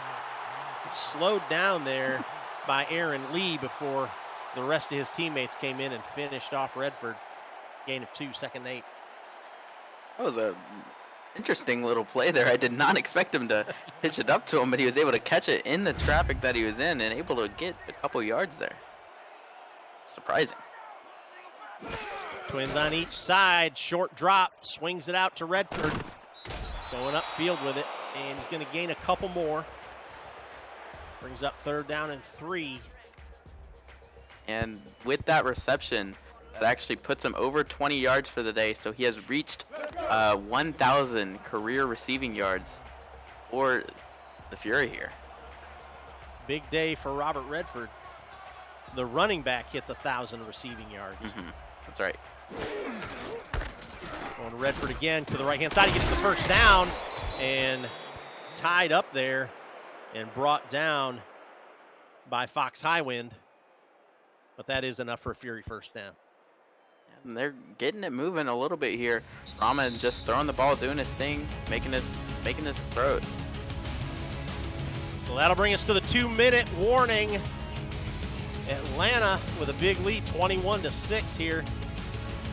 J: He's slowed down there by Aaron Lee before the rest of his teammates came in and finished off Redford. Gain of 2, 2nd and 8.
K: That was a interesting little play there. I did not expect him to pitch it up to him, but he was able to catch it in the traffic that he was in and able to get a couple yards there. Surprising.
J: Twins on each side, short drop, swings it out to Redford. Going upfield with it, and he's going to gain a couple more. Brings up 3rd down and 3.
K: And with that reception, that actually puts him over 20 yards for the day, so he has reached 1,000 career receiving yards for the Fury here.
J: Big day for Robert Redford. The running back hits 1,000 receiving yards.
K: That's right.
J: Going to Redford again to the right-hand side. He gets the first down and tied up there and brought down by Fox Highwind. But that is enough for a Fury first down.
K: And they're getting it moving a little bit here. Ramen just throwing the ball, doing his thing, making his throws.
J: So that'll bring us to the 2-minute warning. Atlanta with a big lead, 21-6 here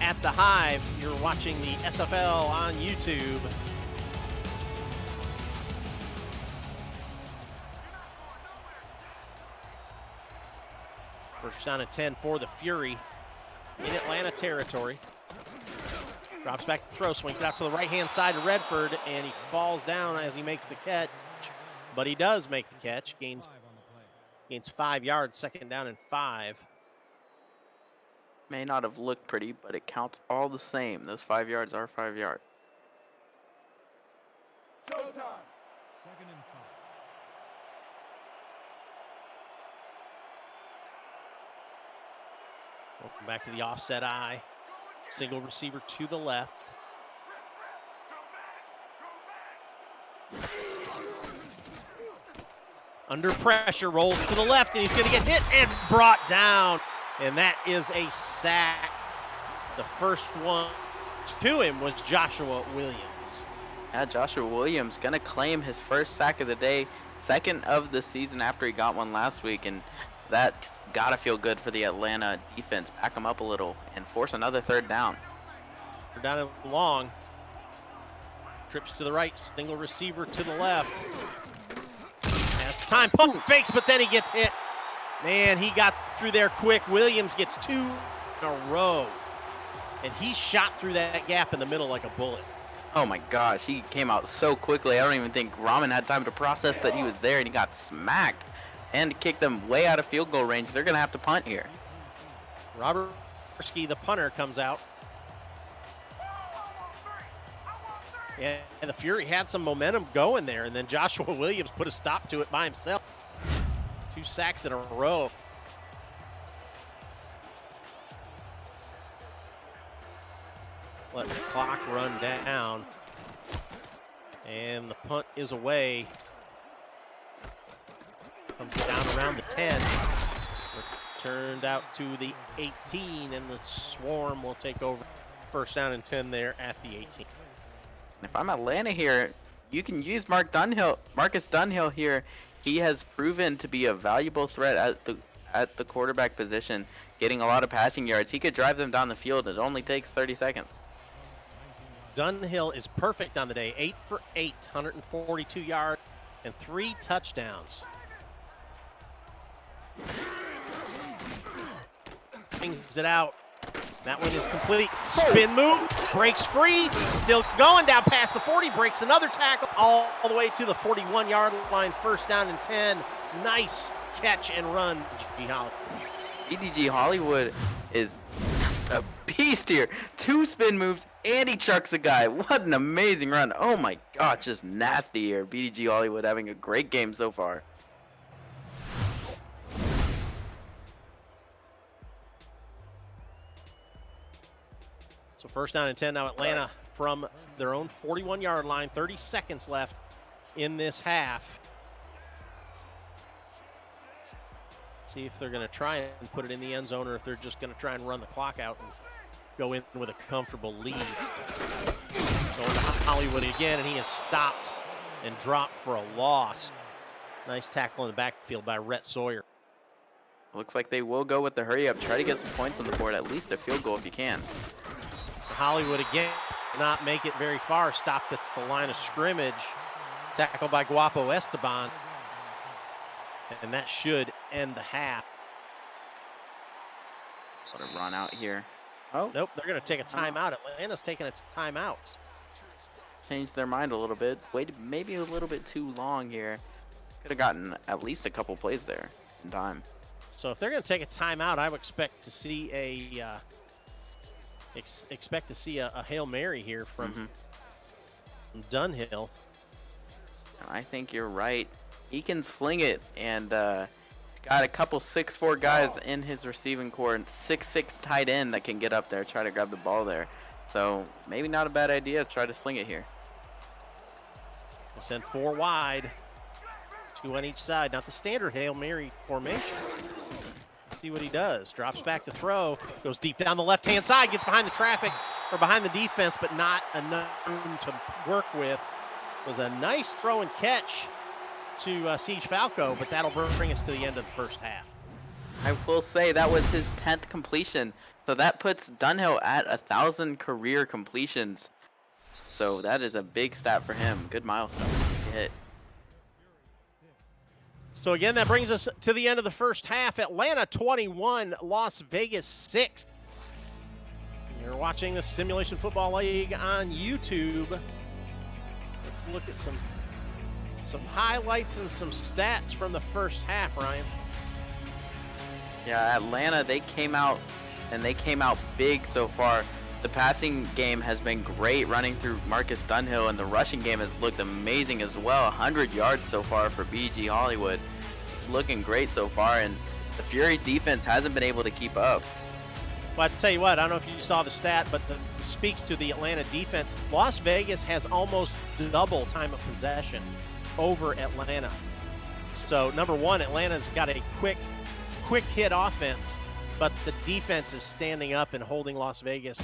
J: at the Hive. You're watching the SFL on YouTube. First down and 10 for the Fury in Atlanta territory. Drops back to throw, swings it out to the right-hand side of Redford, and he falls down as he makes the catch. But he does make the catch, gains 5 yards, 2nd down and 5.
K: May not have looked pretty, but it counts all the same. Those 5 yards are 5 yards.
L: Showtime. 2nd and 5.
J: Welcome back to the offset eye. Single receiver to the left. Under pressure, rolls to the left, and he's going to get hit and brought down. And that is a sack. The first one to him was Joshua Williams.
K: Yeah, Joshua Williams going to claim his first sack of the day, 2nd of the season after he got one last week. And that's got to feel good for the Atlanta defense. Back them up a little and force another 3rd down.
J: They're down and long. Trips to the right, single receiver to the left. Has time, pump fakes, but then he gets hit. Man, he got through there quick. Williams gets 2 in a row. And he shot through that gap in the middle like a bullet.
K: Oh my gosh, he came out so quickly. I don't even think Ramen had time to process that he was there, and he got smacked and kicked them way out of field goal range. They're going to have to punt here.
J: Robert Persky, the punter, comes out. Yeah, and the Fury had some momentum going there, and then Joshua Williams put a stop to it by himself. 2 sacks in a row. Let the clock run down. And the punt is away. Comes down around the 10. Turned out to the 18, and the Swarm will take over. First down and 10 there at the 18.
K: If I'm Atlanta here, you can use Marcus Dunhill here. He has proven to be a valuable threat at the quarterback position, getting a lot of passing yards. He could drive them down the field. It only takes 30 seconds.
J: Dunhill is perfect on the day. 8 for 8, 142 yards, and 3 touchdowns. Brings it out. That one is complete. Spin move, breaks free, still going down past the 40, breaks another tackle all the way to the 41-yard line, first down and 10. Nice catch and run, BDG Hollywood.
K: BDG Hollywood is just a beast here. 2 spin moves, and he chucks a guy. What an amazing run. Oh my God, just nasty here. BDG Hollywood having a great game so far.
J: So first down and 10 now, Atlanta from their own 41-yard line. 30 seconds left in this half. See if they're going to try and put it in the end zone or if they're just going to try and run the clock out and go in with a comfortable lead. Going to Hollywood again, and he is stopped and dropped for a loss. Nice tackle in the backfield by Rhett Sawyer.
K: Looks like they will go with the hurry up, try to get some points on the board, at least a field goal if you can.
J: Hollywood again not make it very far, stopped at the line of scrimmage. Tackled by Guapo Esteban. And that should end the half.
K: What a run out here. Oh.
J: Nope, they're going to take a timeout. Atlanta's taking a timeout.
K: Changed their mind a little bit. Waited maybe a little bit too long here. Could have gotten at least a couple plays there in time.
J: So if they're going to take a timeout, I would expect to see a a Hail Mary here from Dunhill.
K: I think you're right. He can sling it, and he's got a couple 6'4" guys in his receiving core and 6'6" tight end that can get up there, try to grab the ball there. So maybe not a bad idea to try to sling it here.
J: We'll send 4 wide, 2 on each side. Not the standard Hail Mary formation. See what he does. Drops back to throw, goes deep down the left-hand side, gets behind the traffic or behind the defense, but not enough room to work with. Was a nice throw and catch to Siege Falco, but that'll bring us to the end of the first half.
K: I will say that was his 10th completion, so that puts Dunhill at 1,000 career completions. So that is a big stat for him. Good milestone to hit.
J: So again, that brings us to the end of the first half. Atlanta 21, Las Vegas 6. You're watching the Simulation Football League on YouTube. Let's look at some highlights and some stats from the first half, Ryan.
K: Yeah, Atlanta, they came out big so far. The passing game has been great, running through Marcus Dunhill, and the rushing game has looked amazing as well. 100 yards so far for BG Hollywood. It's looking great so far, and the Fury defense hasn't been able to keep up.
J: Well, I tell you what, I don't know if you saw the stat, but it speaks to the Atlanta defense. Las Vegas has almost double time of possession over Atlanta. So, number one, Atlanta's got a quick hit offense, but the defense is standing up and holding Las Vegas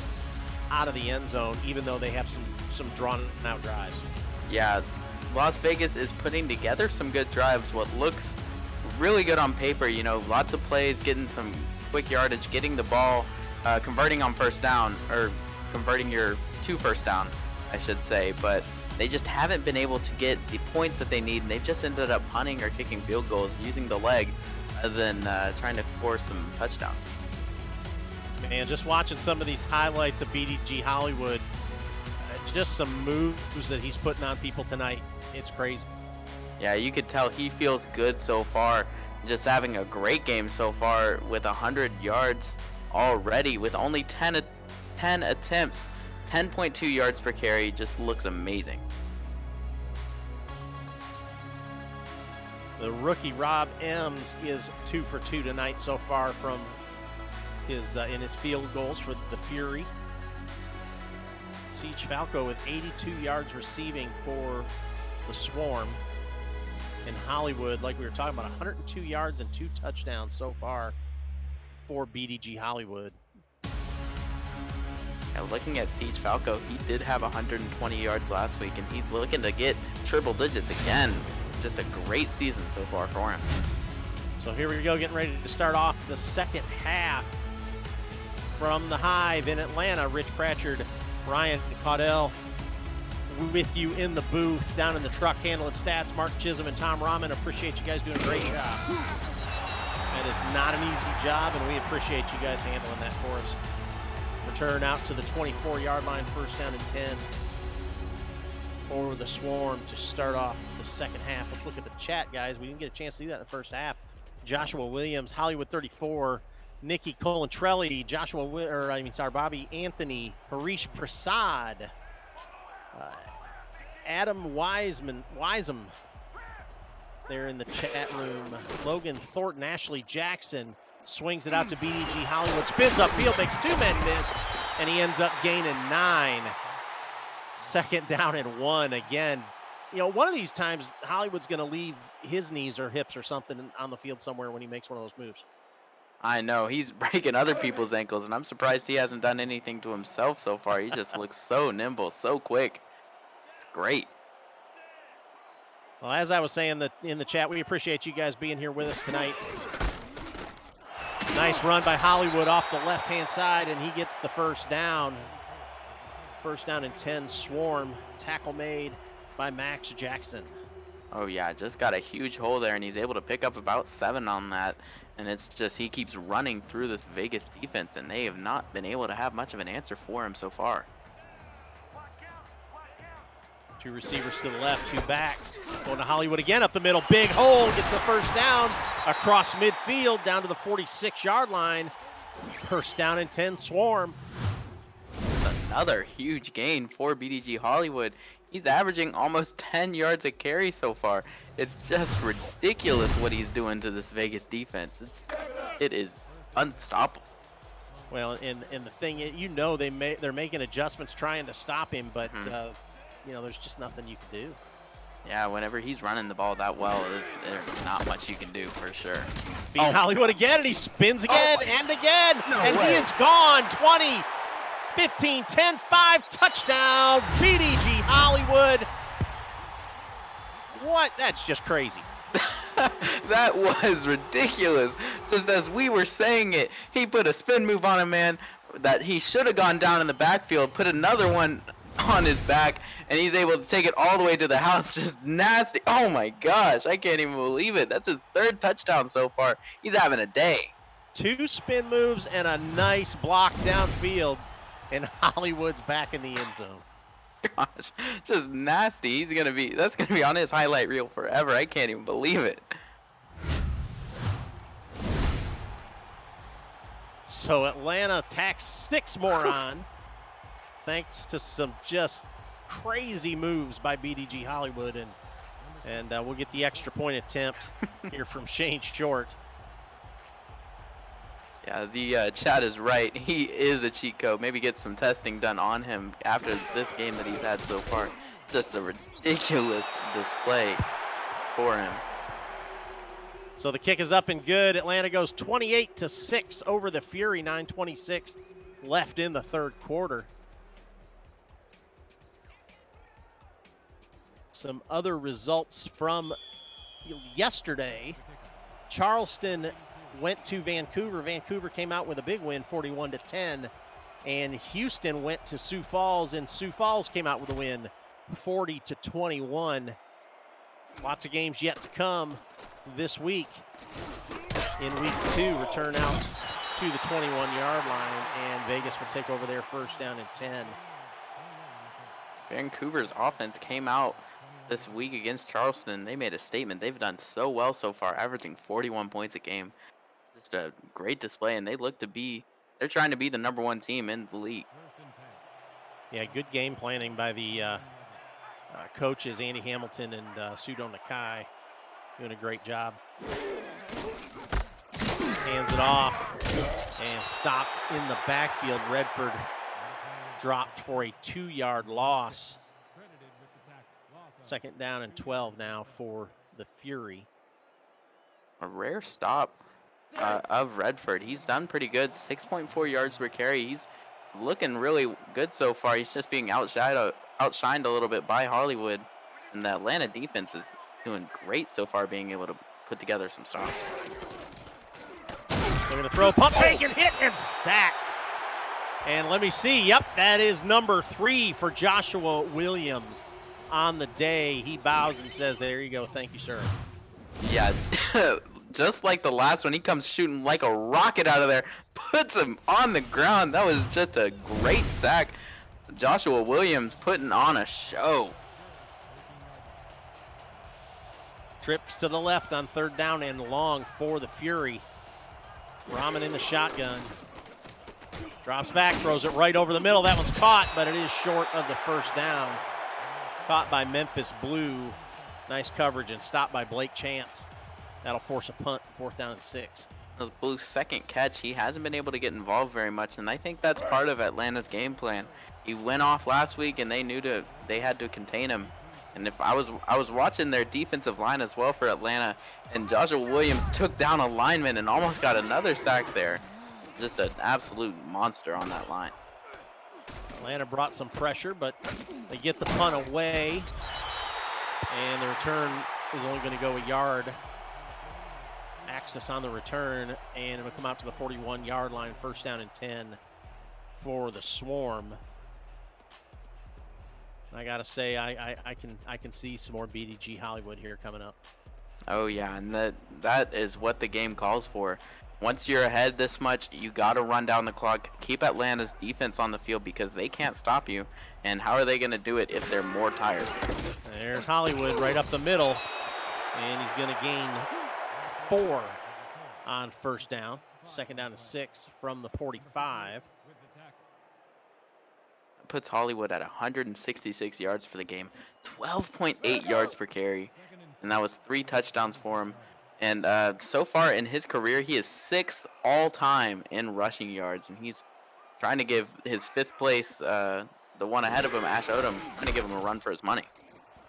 J: out of the end zone, even though they have some drawn-out drives.
K: Yeah, Las Vegas is putting together some good drives. What looks really good on paper, you know, lots of plays, getting some quick yardage, getting the ball, converting on first down, or converting your to first down, I should say. But they just haven't been able to get the points that they need, and they've just ended up punting or kicking field goals using the leg rather than trying to score some touchdowns.
J: Man, just watching some of these highlights of BDG Hollywood, just some moves that he's putting on people tonight. It's crazy.
K: Yeah, you could tell he feels good so far. Just having a great game so far with 100 yards already with only 10 attempts. 10.2 yards per carry, just looks amazing.
J: The rookie Rob Ems is 2 for 2 tonight so far from his in his field goals for the Fury. Siege Falco with 82 yards receiving for the Swarm. And Hollywood, like we were talking about, 102 yards and 2 touchdowns so far for BDG Hollywood.
K: Yeah, looking at Siege Falco, he did have 120 yards last week, and he's looking to get triple digits again. Just a great season so far for him.
J: So here we go, getting ready to start off the second half. From the Hive in Atlanta, Rich Pratchard, Ryan Caudell with you in the booth, down in the truck handling stats. Mark Chisolm and Tom Rahman, appreciate you guys doing a great job. That is not an easy job, and we appreciate you guys handling that for us. Return out to the 24-yard line, first down and 10 for the Swarm to start off the second half. Let's look at the chat, guys. We didn't get a chance to do that in the first half. Joshua Williams, Hollywood 34, Nikki Colantrelli, Bobby Anthony, Harish Prasad, Adam Wisem there in the chat room. Logan Thornton, Ashley Jackson swings it out to BDG Hollywood, spins upfield, makes 2 men miss, and he ends up gaining 9. Second down and 1 again. You know, one of these times Hollywood's going to leave his knees or hips or something on the field somewhere when he makes one of those moves.
K: I know, he's breaking other people's ankles, and I'm surprised he hasn't done anything to himself so far. He just looks so nimble, so quick. It's great.
J: Well, as I was saying in the chat, we appreciate you guys being here with us tonight. Nice run by Hollywood off the left-hand side, and he gets the first down. First down and 10, Swarm. Tackle made by Max Jackson.
K: Oh, yeah, just got a huge hole there, and he's able to pick up about 7 on that. And it's just he keeps running through this Vegas defense, and they have not been able to have much of an answer for him so far.
J: 2 receivers to the left, 2 backs. Going to Hollywood again up the middle. Big hole, gets the first down across midfield down to the 46-yard line. First down and 10, Swarm.
K: Another huge gain for BDG Hollywood. He's averaging almost 10 yards a carry so far. It's just ridiculous what he's doing to this Vegas defense. It is unstoppable.
J: Well, and the thing, you know, they're making adjustments trying to stop him, but you know, there's just nothing you can do.
K: Yeah, whenever he's running the ball that well, there's not much you can do for sure.
J: Beat Hollywood again, and he spins again and again, and
K: way.
J: he is gone. 20, 15, 10, 5, touchdown, BDG Hollywood. What? That's just crazy.
K: That was ridiculous. Just as we were saying it, he put a spin move on a man that he should have gone down in the backfield, put another one on his back, and he's able to take it all the way to the house. Just nasty. Oh my gosh, I can't even believe it. That's his 3rd touchdown so far. He's having a day.
J: 2 spin moves and a nice block downfield, and Hollywood's back in the end zone.
K: Gosh, just nasty. That's gonna be on his highlight reel forever. I can't even believe it.
J: So Atlanta tacks 6 more on, thanks to some just crazy moves by BDG Hollywood, and we'll get the extra point attempt here from Shane Short.
K: Yeah, the chat is right. He is a cheat code. Maybe get some testing done on him after this game that he's had so far. Just a ridiculous display for him.
J: So the kick is up and good. Atlanta goes 28-6 over the Fury. 9:26 left in the 3rd quarter. Some other results from yesterday. Charleston went to Vancouver. Vancouver came out with a big win, 41-10. And Houston went to Sioux Falls, and Sioux Falls came out with a win, 40-21. Lots of games yet to come this week. In week 2, return out to the 21-yard line, and Vegas will take over their first down and 10.
K: Vancouver's offense came out this week against Charleston. They made a statement. They've done so well so far, averaging 41 points a game. Just a great display, and they're trying to be the #1 team in the league.
J: Yeah, good game planning by the coaches, Andy Hamilton and Sudo Nakai, doing a great job. Hands it off and stopped in the backfield. Redford dropped for a 2-yard loss. Second down and 12 now for the Fury.
K: A rare stop of Redford. He's done pretty good. 6.4 yards per carry. He's looking really good so far. He's just being outshined a little bit by Hollywood. And the Atlanta defense is doing great so far, being able to put together some stops.
J: They're going to throw a pump fake and hit and sacked. And let me see. Yep, that is number 3 for Joshua Williams on the day. He bows and says, there you go. Thank you, sir.
K: Yeah, just like the last one, he comes shooting like a rocket out of there, puts him on the ground. That was just a great sack. Joshua Williams putting on a show.
J: Trips to the left on 3rd down and long for the Fury. Rahman in the shotgun. Drops back, throws it right over the middle. That one's caught, but it is short of the 1st down. Caught by Memphis Blue. Nice coverage and stopped by Blake Chance. That'll force a punt, 4th down and 6.
K: Blue's 2nd catch, he hasn't been able to get involved very much, and I think that's part of Atlanta's game plan. He went off last week, and they knew they had to contain him. And if I was watching their defensive line as well for Atlanta, and Joshua Williams took down a lineman and almost got another sack there. Just an absolute monster on that line.
J: Atlanta brought some pressure, but they get the punt away, and the return is only going to go a yard. Access on the return, and it'll come out to the 41-yard line. 1st down and 10 for the Swarm. I gotta say, I can see some more BDG Hollywood here coming up.
K: Oh yeah, and that is what the game calls for. Once you're ahead this much, you got to run down the clock. Keep Atlanta's defense on the field because they can't stop you. And how are they going to do it if they're more tired?
J: There's Hollywood right up the middle, and he's going to gain 4 on 1st down. 2nd down and 6 from the 45.
K: Puts Hollywood at 166 yards for the game, 12.8 yards per carry, and that was 3 touchdowns for him. And so far in his career, he is 6th all-time in rushing yards, and he's trying to give his 5th place, the one ahead of him, Ash Odom, trying to give him a run for his money.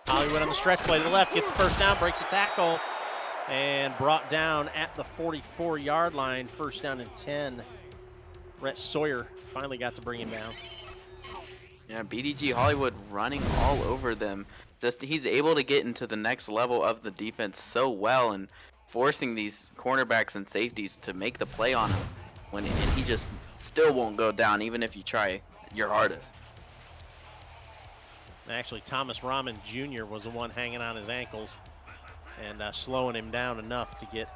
J: Hollywood on the stretch play to the left, gets 1st down, breaks a tackle, and brought down at the 44-yard line. 1st down and 10. Rhett Sawyer finally got to bring him down.
K: Yeah, BDG Hollywood running all over them. Just he's able to get into the next level of the defense so well and forcing these cornerbacks and safeties to make the play on him and he just still won't go down even if you try your hardest.
J: Actually, Thomas Rahman Jr. was the one hanging on his ankles and slowing him down enough to get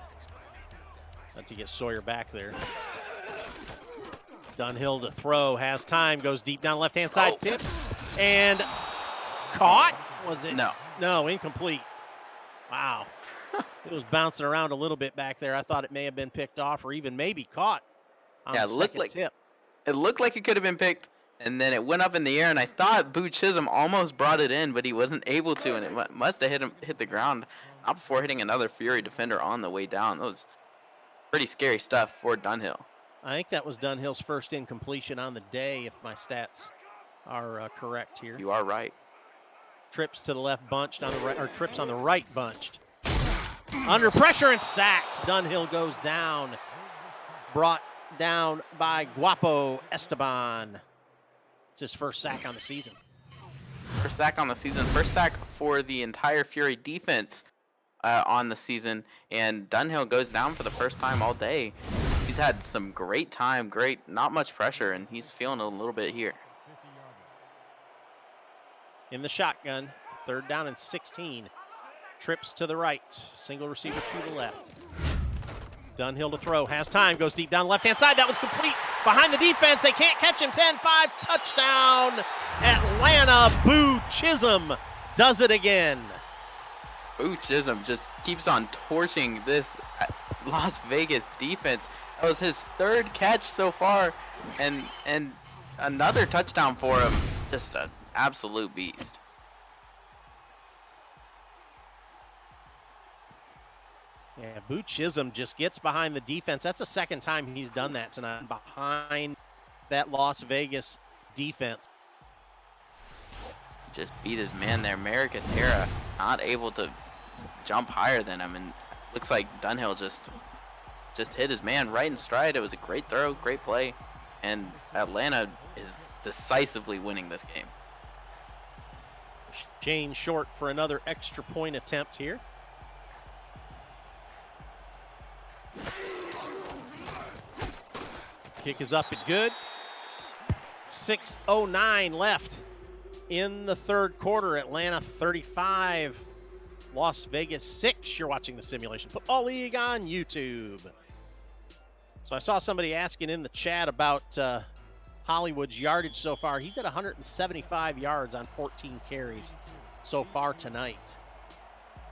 J: Sawyer back there. Dunhill to throw, has time, goes deep down left-hand side, tips, and caught? Was it? No, incomplete. Wow. It was bouncing around a little bit back there. I thought it may have been picked off or even maybe caught on the second tip.
K: It looked like it could have been picked, and then it went up in the air, and I thought Boo Chisolm almost brought it in, but he wasn't able to, and it must have hit the ground, not before hitting another Fury defender on the way down. That was pretty scary stuff for Dunhill.
J: I think that was Dunhill's 1st incompletion on the day, if my stats are correct here.
K: You are right.
J: Trips to the left bunched on the right, or trips on the right bunched. Under pressure and sacked. Dunhill goes down. Brought down by Guapo Esteban. It's his 1st sack on the season.
K: First sack on the season. 1st sack for the entire Fury defense on the season. And Dunhill goes down for the 1st time all day. He's had some great time, not much pressure, and he's feeling a little bit here.
J: In the shotgun, 3rd down and 16. Trips to the right, single receiver to the left. Dunhill to throw, has time, goes deep down left-hand side. That was complete behind the defense. They can't catch him. 10-5, touchdown, Atlanta. Boo Chisolm does it again.
K: Boo Chisolm just keeps on torching this Las Vegas defense. That was his 3rd catch so far, and another touchdown for him. Just an absolute beast.
J: Yeah, Boo Chisolm just gets behind the defense. That's the 2nd time he's done that tonight, behind that Las Vegas defense.
K: Just beat his man there. Merrick Atera not able to jump higher than him, and looks like Dunhill just hit his man right in stride. It was a great throw, great play, and Atlanta is decisively winning this game.
J: Shane Short for another extra point attempt here. Kick is up and good. 6:09 left in the third quarter. Atlanta 35, Las Vegas 6. You're watching the Simulation Football League on YouTube. So I saw somebody asking in the chat about Hollywood's yardage so far. He's at 175 yards on 14 carries so far tonight.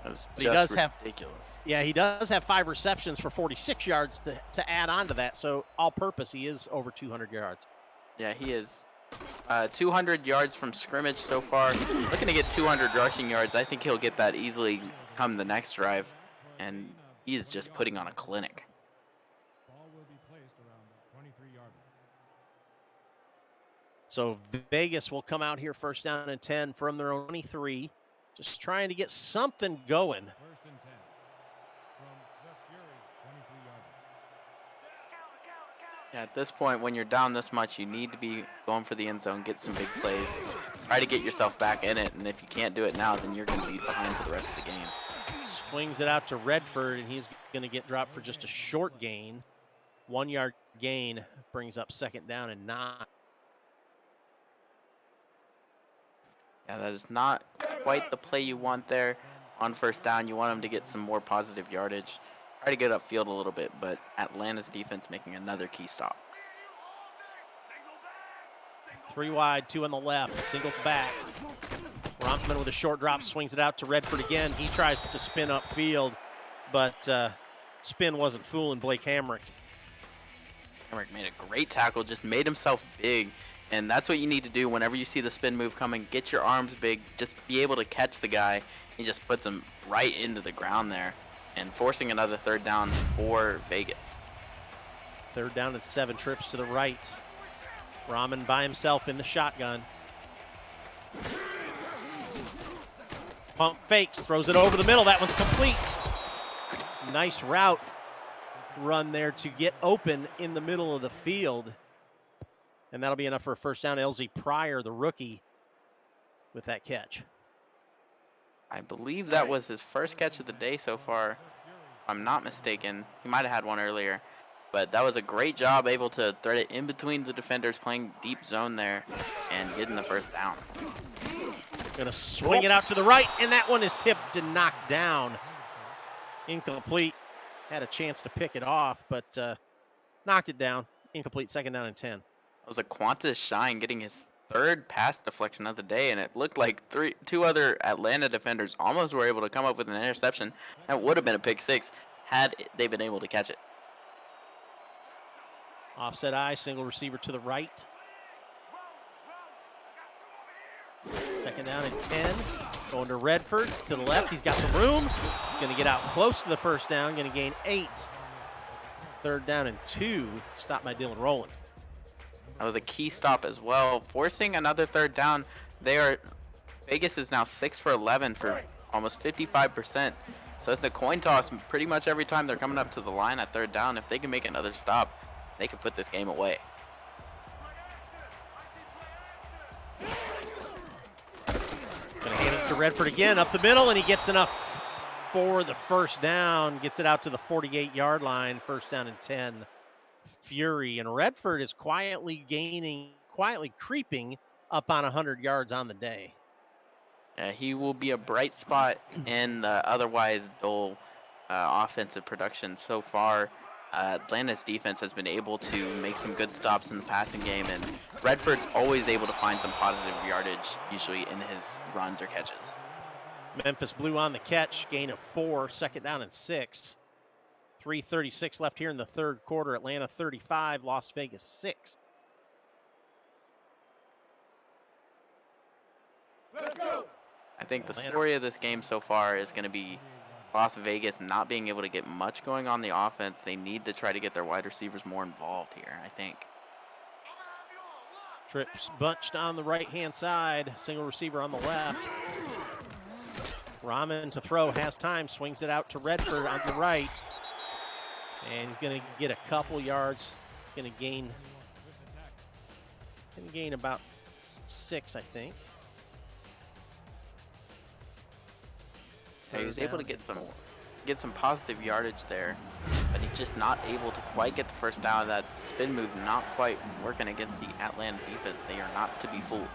K: That was
J: But
K: just ridiculous.
J: Yeah, he does have 5 receptions for 46 yards to add on to that. So all purpose, he is over 200 yards.
K: Yeah, he is 200 yards from scrimmage so far. Looking to get 200 rushing yards. I think he'll get that easily come the next drive. And he is just putting on a clinic.
L: Ball will be placed around the 23-yard line.
J: So Vegas will come out here first down and 10 from their own 23. Just trying to get something going.
L: First and 10 from the Fury 23-yard line.
K: Yeah, at this point, when you're down this much, you need to be going for the end zone, get some big plays. Try to get yourself back in it, and if you can't do it now, then you're going to be behind for the rest of the game.
J: Swings it out to Redford, and he's going to get dropped for just a short gain. 1 yard gain brings up second down and 9.
K: Yeah, that is not quite the play you want there on first down. You want him to get some more positive yardage. Try to get upfield a little bit, but Atlanta's defense making another key stop.
J: 3 wide, 2 on the left, single back. Rompman with a short drop swings it out to Redford again. He tries to spin upfield, but spin wasn't fooling Blake Hamrick.
K: Hamrick made a great tackle, just made himself big, and that's what you need to do whenever you see the spin move coming. Get your arms big, just be able to catch the guy. He just puts him right into the ground there and forcing another third down for Vegas.
J: Third down and 7, trips to the right. Rahman by himself in the shotgun. Pump fakes, throws it over the middle. That one's complete. Nice route run there to get open in the middle of the field. And that'll be enough for a first down. LZ Pryor, the rookie, with that catch.
K: I believe that was his first catch of the day so far, if I'm not mistaken. He might have had one earlier. But that was a great job, able to thread it in between the defenders, playing deep zone there, and getting the first down.
J: Gonna swing it out to the right, and that one is tipped and knocked down. Incomplete. Had a chance to pick it off, but knocked it down. Incomplete, second down and 10.
K: That was a Qantas Shine getting his third pass deflection of the day, and it looked like two other Atlanta defenders almost were able to come up with an interception. That would have been a pick six had they been able to catch it.
J: Offset eye, single receiver to the right. Second down and 10. Going to Redford to the left. He's got some room. He's going to get out close to the first down. Going to gain 8. Third down and 2. Stopped by Dylan Rowland.
K: That was a key stop as well. Forcing another third down. Vegas is now 6 for 11 for almost 55%. So it's a coin toss pretty much every time they're coming up to the line at third down. If they can make another stop, they can put this game away.
J: Gonna hand it to Redford again up the middle, and he gets enough for the first down. Gets it out to the 48-yard line. First down and 10. Fury, and Redford is quietly creeping up on 100 yards on the day.
K: Yeah, he will be a bright spot in the otherwise dull offensive production so far. Atlanta's defense has been able to make some good stops in the passing game, and Redford's always able to find some positive yardage, usually in his runs or catches.
J: Memphis Blue on the catch, gain of 4, second down and 6. 3:36 left here in the third quarter. Atlanta 35, Las Vegas 6.
L: Let's go.
K: I think the story of this game so far is going to be Las Vegas not being able to get much going on the offense. They need to try to get their wide receivers more involved here, I think.
J: Trips bunched on the right-hand side. Single receiver on the left. Rahman to throw, has time, swings it out to Redford on the right. And he's going to get a couple yards. Going to gain about 6, I think.
K: Yeah, he was able to get some positive yardage there. but he's just not able to quite get the first down. That spin move not quite working against the Atlanta defense. They are not to be fooled.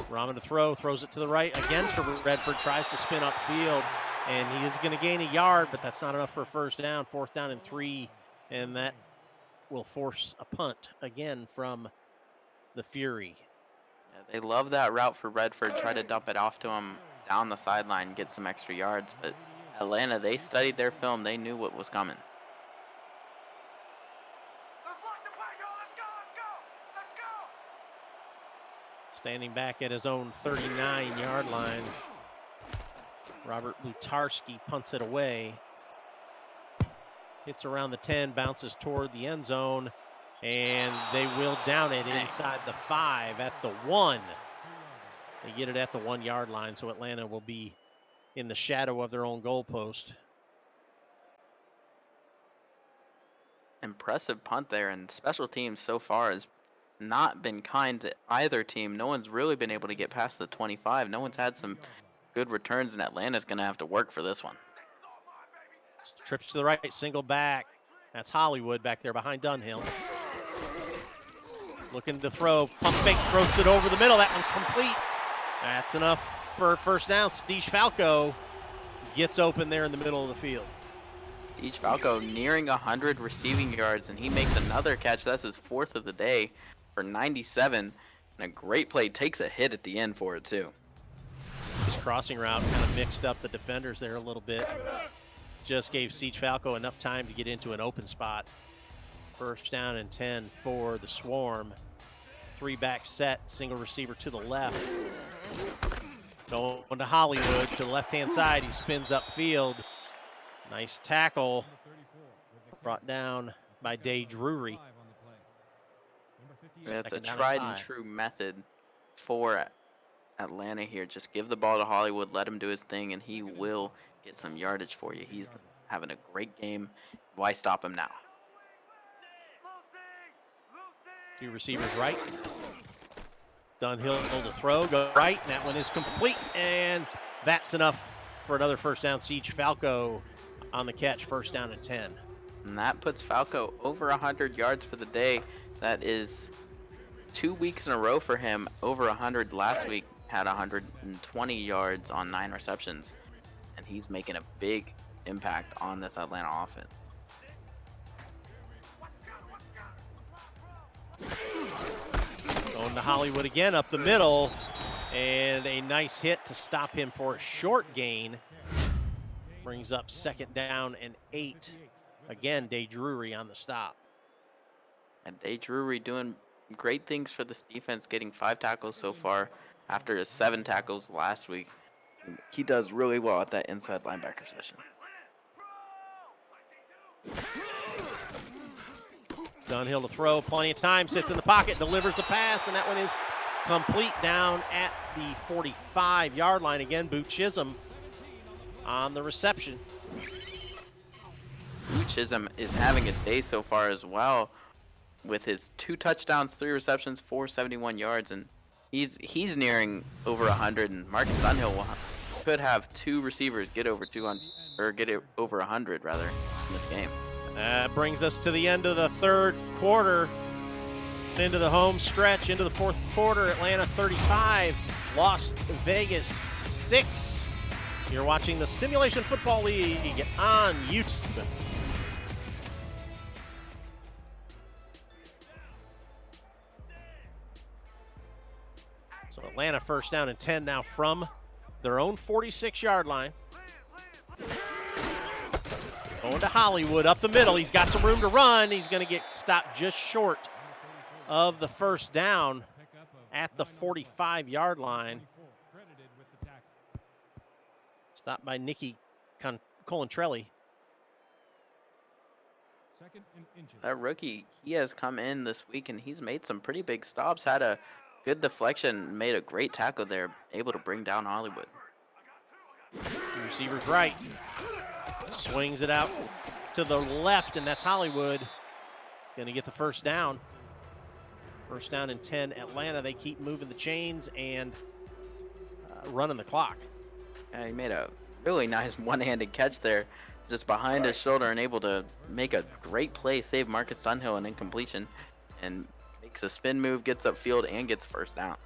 J: Rahman to throw, throws it to the right again to Redford, tries to spin upfield, and he is going to gain a yard, but that's not enough for a first down. 4th down and 3, and that will force a punt again from the Fury.
K: Yeah, they love that route for Redford. Try to dump it off to him down the sideline, get some extra yards, but Atlanta, they studied their film. They knew what was coming.
J: Standing back at his own 39-yard line, Robert Lutarski punts it away. Hits around the 10, bounces toward the end zone, and they will down it inside the 5 at the 1. They get it at the 1-yard line, so Atlanta will be in the shadow of their own goalpost.
K: Impressive punt there, and special teams so far has not been kind to either team. No one's really been able to get past the 25. No one's had some good returns, and Atlanta's going to have to work for this one.
J: Trips to the right, single back. That's Hollywood back there behind Dunhill. Looking to throw, pump fake, throws it over the middle. That one's complete. That's enough for a first down. Steve Falco gets open there in the middle of the field.
K: Steve Falco nearing 100 receiving yards, and he makes another catch. That's his 4th of the day for 97, and a great play. Takes a hit at the end for it, too.
J: His crossing route kind of mixed up the defenders there a little bit. Just gave Siege Falco enough time to get into an open spot. First down and 10 for the Swarm. 3-back set, single receiver to the left. Going to Hollywood to the left-hand side. He spins upfield. Nice tackle. Brought down by Day Drury.
K: That's a tried and true method for Atlanta here. Just give the ball to Hollywood, let him do his thing, and he will get some yardage for you. He's having a great game. Why stop him now?
J: 2 receivers right. Dunhill to throw, go right, and that one is complete, and that's enough for another first down. Siege Falco on the catch, first down and 10.
K: And that puts Falco over 100 yards for the day. That is 2 weeks in a row for him. Over 100 last week, had 120 yards on 9 receptions. And he's making a big impact on this Atlanta offense.
J: Going to Hollywood again up the middle, and a nice hit to stop him for a short gain. Brings up 2nd down and 8. Again, Day Drury on the stop.
K: And Day Drury doing great things for this defense, getting 5 tackles so far after his 7 tackles last week. He does really well at that inside linebacker position.
J: Dunhill to throw, plenty of time, sits in the pocket, delivers the pass, and that one is complete down at the 45-yard line. Again, Boo Chisolm on the reception.
K: Boo Chisolm is having a day so far as well, with his 2 touchdowns, 3 receptions, 471 yards, and he's nearing over 100. And Marcus Dunhill could have 2 receivers get over 200, or get it over 100 rather, in this game.
J: That brings us to the end of the 3rd quarter, into the home stretch, into the 4th quarter. Atlanta 35, Las Vegas 6. You're watching the Simulation Football League on YouTube. So Atlanta first down and 10 now from their own 46-yard line. Going to Hollywood up the middle. He's got some room to run. He's going to get stopped just short of the first down at the 45-yard line. Stopped by Nicky Colantrelli.
K: That rookie, he has come in this week and he's made some pretty big stops. Had a good deflection, made a great tackle there, able to bring down Hollywood.
J: Receiver's right. Swings it out to the left, and that's Hollywood. Going to get the first down. First down and 10, Atlanta. They keep moving the chains and running the clock.
K: Yeah, he made a really nice one-handed catch there, just behind his shoulder, and able to make a great play, save Marcus Dunhill an incompletion, and makes a spin move, gets upfield, and gets first down.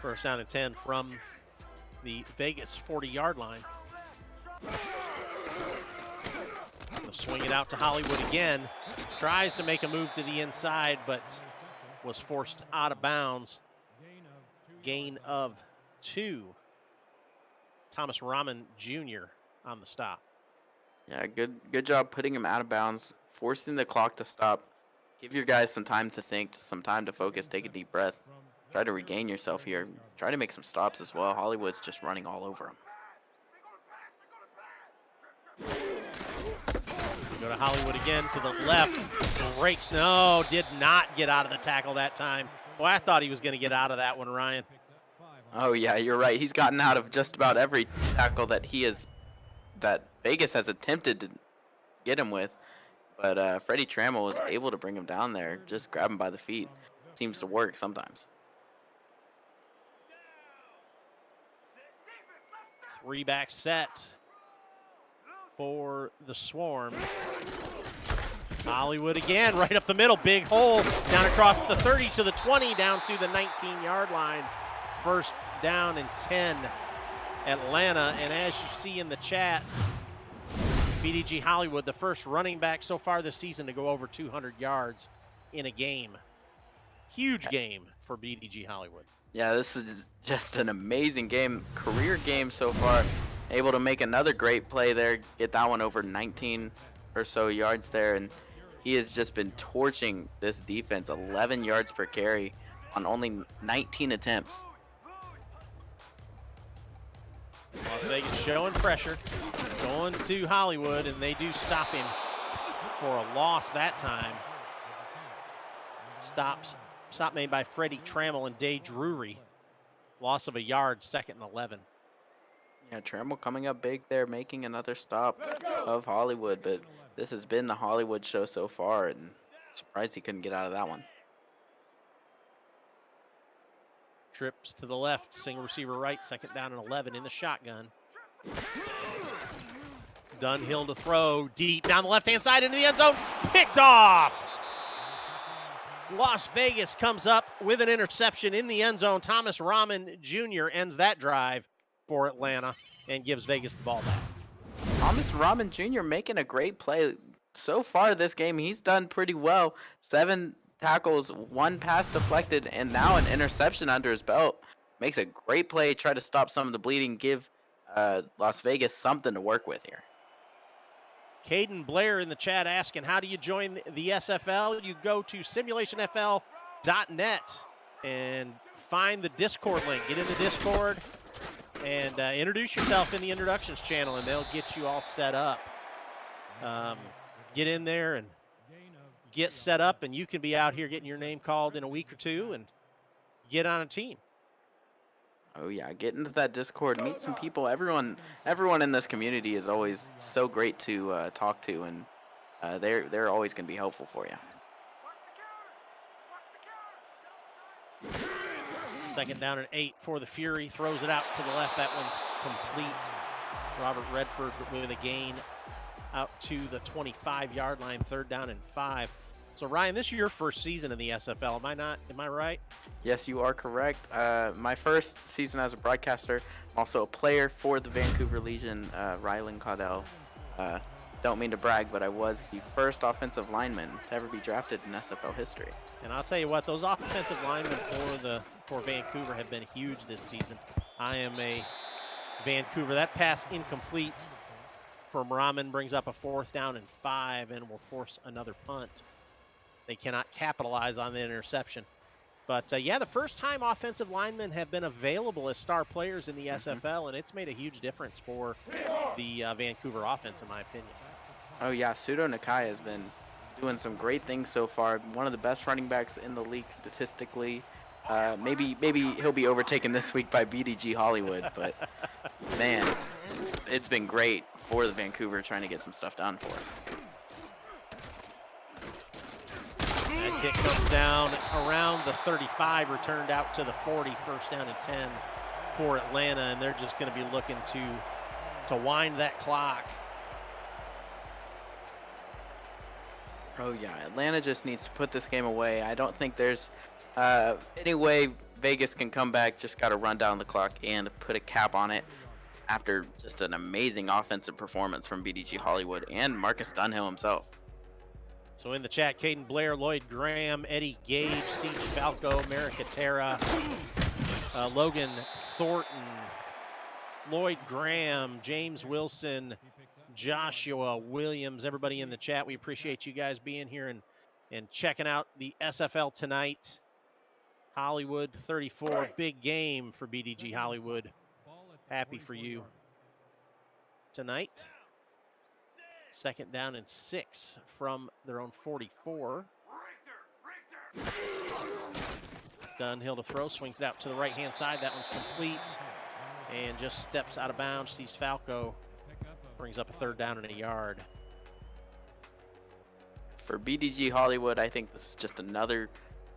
J: First down and 10 from the Vegas 40-yard line. They'll swing it out to Hollywood again. Tries to make a move to the inside, but was forced out of bounds. Gain of 2. Thomas Rahman Jr. on the stop.
K: Yeah, good job putting him out of bounds, forcing the clock to stop. Give your guys some time to think, some time to focus, take a deep breath. Try to regain yourself here. Try to make some stops as well. Hollywood's just running all over him.
J: Go to Hollywood again to the left. Breaks. No, did not get out of the tackle that time. Well, I thought he was going to get out of that one, Ryan.
K: Oh yeah, you're right. He's gotten out of just about every tackle that Vegas has attempted to get him with. But Freddie Trammell was able to bring him down there. Just grab him by the feet. Seems to work sometimes.
J: 3-back set for the Swarm. Hollywood again, right up the middle, big hole, down across the 30 to the 20, down to the 19-yard line. First down and 10, Atlanta. And as you see in the chat, BDG Hollywood, the first running back so far this season to go over 200 yards in a game. Huge game for BDG Hollywood.
K: Yeah, this is just an amazing game, career game so far. Able to make another great play there, get that one over 19 or so yards there, and he has just been torching this defense, 11 yards per carry on only 19 attempts.
J: Las Vegas showing pressure, going to Hollywood, and they do stop him for a loss that time. Stop made by Freddie Trammell and Day Drury. Loss of a yard, 2nd and 11.
K: Yeah, Trammell coming up big there, making another stop of Hollywood, but this has been the Hollywood show so far, and surprised he couldn't get out of that one.
J: Trips to the left, single receiver right, 2nd down and 11 in the shotgun. Dunhill to throw, deep down the left-hand side into the end zone, picked off! Las Vegas comes up with an interception in the end zone. Thomas Rahman Jr. ends that drive for Atlanta and gives Vegas the ball back.
K: Thomas Rahman Jr. making a great play. So far this game, he's done pretty well. 7 tackles, 1 pass deflected, and now an interception under his belt. Makes a great play, try to stop some of the bleeding, give Las Vegas something to work with here.
J: Caden Blair in the chat asking, how do you join the SFL? You go to simulationfl.net and find the Discord link. Get in the Discord and introduce yourself in the introductions channel, and they'll get you all set up. Get in there and get set up, and you can be out here getting your name called in a week or two and get on a team.
K: Oh yeah, get into that Discord, meet some people. Everyone in this community is always so great to talk to, and they're always going to be helpful for you.
J: 2nd down and 8 for the Fury. Throws it out to the left. That one's complete. Robert Redford with a gain out to the 25-yard line. 3rd down and 5. So Ryan, this is your first season in the SFL. Am I right?
K: Yes, you are correct. My first season as a broadcaster. I'm also a player for the Vancouver Legion, Rylan Caudell. Don't mean to brag, but I was the first offensive lineman to ever be drafted in SFL history.
J: And I'll tell you what, those offensive linemen for Vancouver have been huge this season. I am a Vancouver. That pass incomplete from Rahman brings up a 4th down and 5 and will force another punt. They cannot capitalize on the interception. But, yeah, the first time offensive linemen have been available as star players in the SFL, and it's made a huge difference for the Vancouver offense, in my opinion.
K: Oh, yeah, Pseudo Nakai has been doing some great things so far. One of the best running backs in the league statistically. Maybe he'll be overtaken this week by BDG Hollywood, but, man, it's been great for the Vancouver trying to get some stuff done for us.
J: That kick comes down around the 35, returned out to the 40, 1st down and 10 for Atlanta, and they're just going to be looking to wind that clock.
K: Oh yeah, Atlanta just needs to put this game away. I don't think there's any way Vegas can come back. Just got to run down the clock and put a cap on it after just an amazing offensive performance from BDG Hollywood and Marcus Dunhill himself.
J: So in the chat, Caden Blair, Lloyd Graham, Eddie Gage, Siege Falco, America Terra, Logan Thornton, Lloyd Graham, James Wilson, Joshua Williams, everybody in the chat. We appreciate you guys being here and checking out the SFL tonight. Hollywood 34, big game for BDG Hollywood. Happy for you tonight. 2nd down and 6 from their own 44. Dunhill to throw, swings it out to the right-hand side. That one's complete and just steps out of bounds. Sees Falco, brings up a 3rd down and a yard.
K: For BDG Hollywood, I think this is just another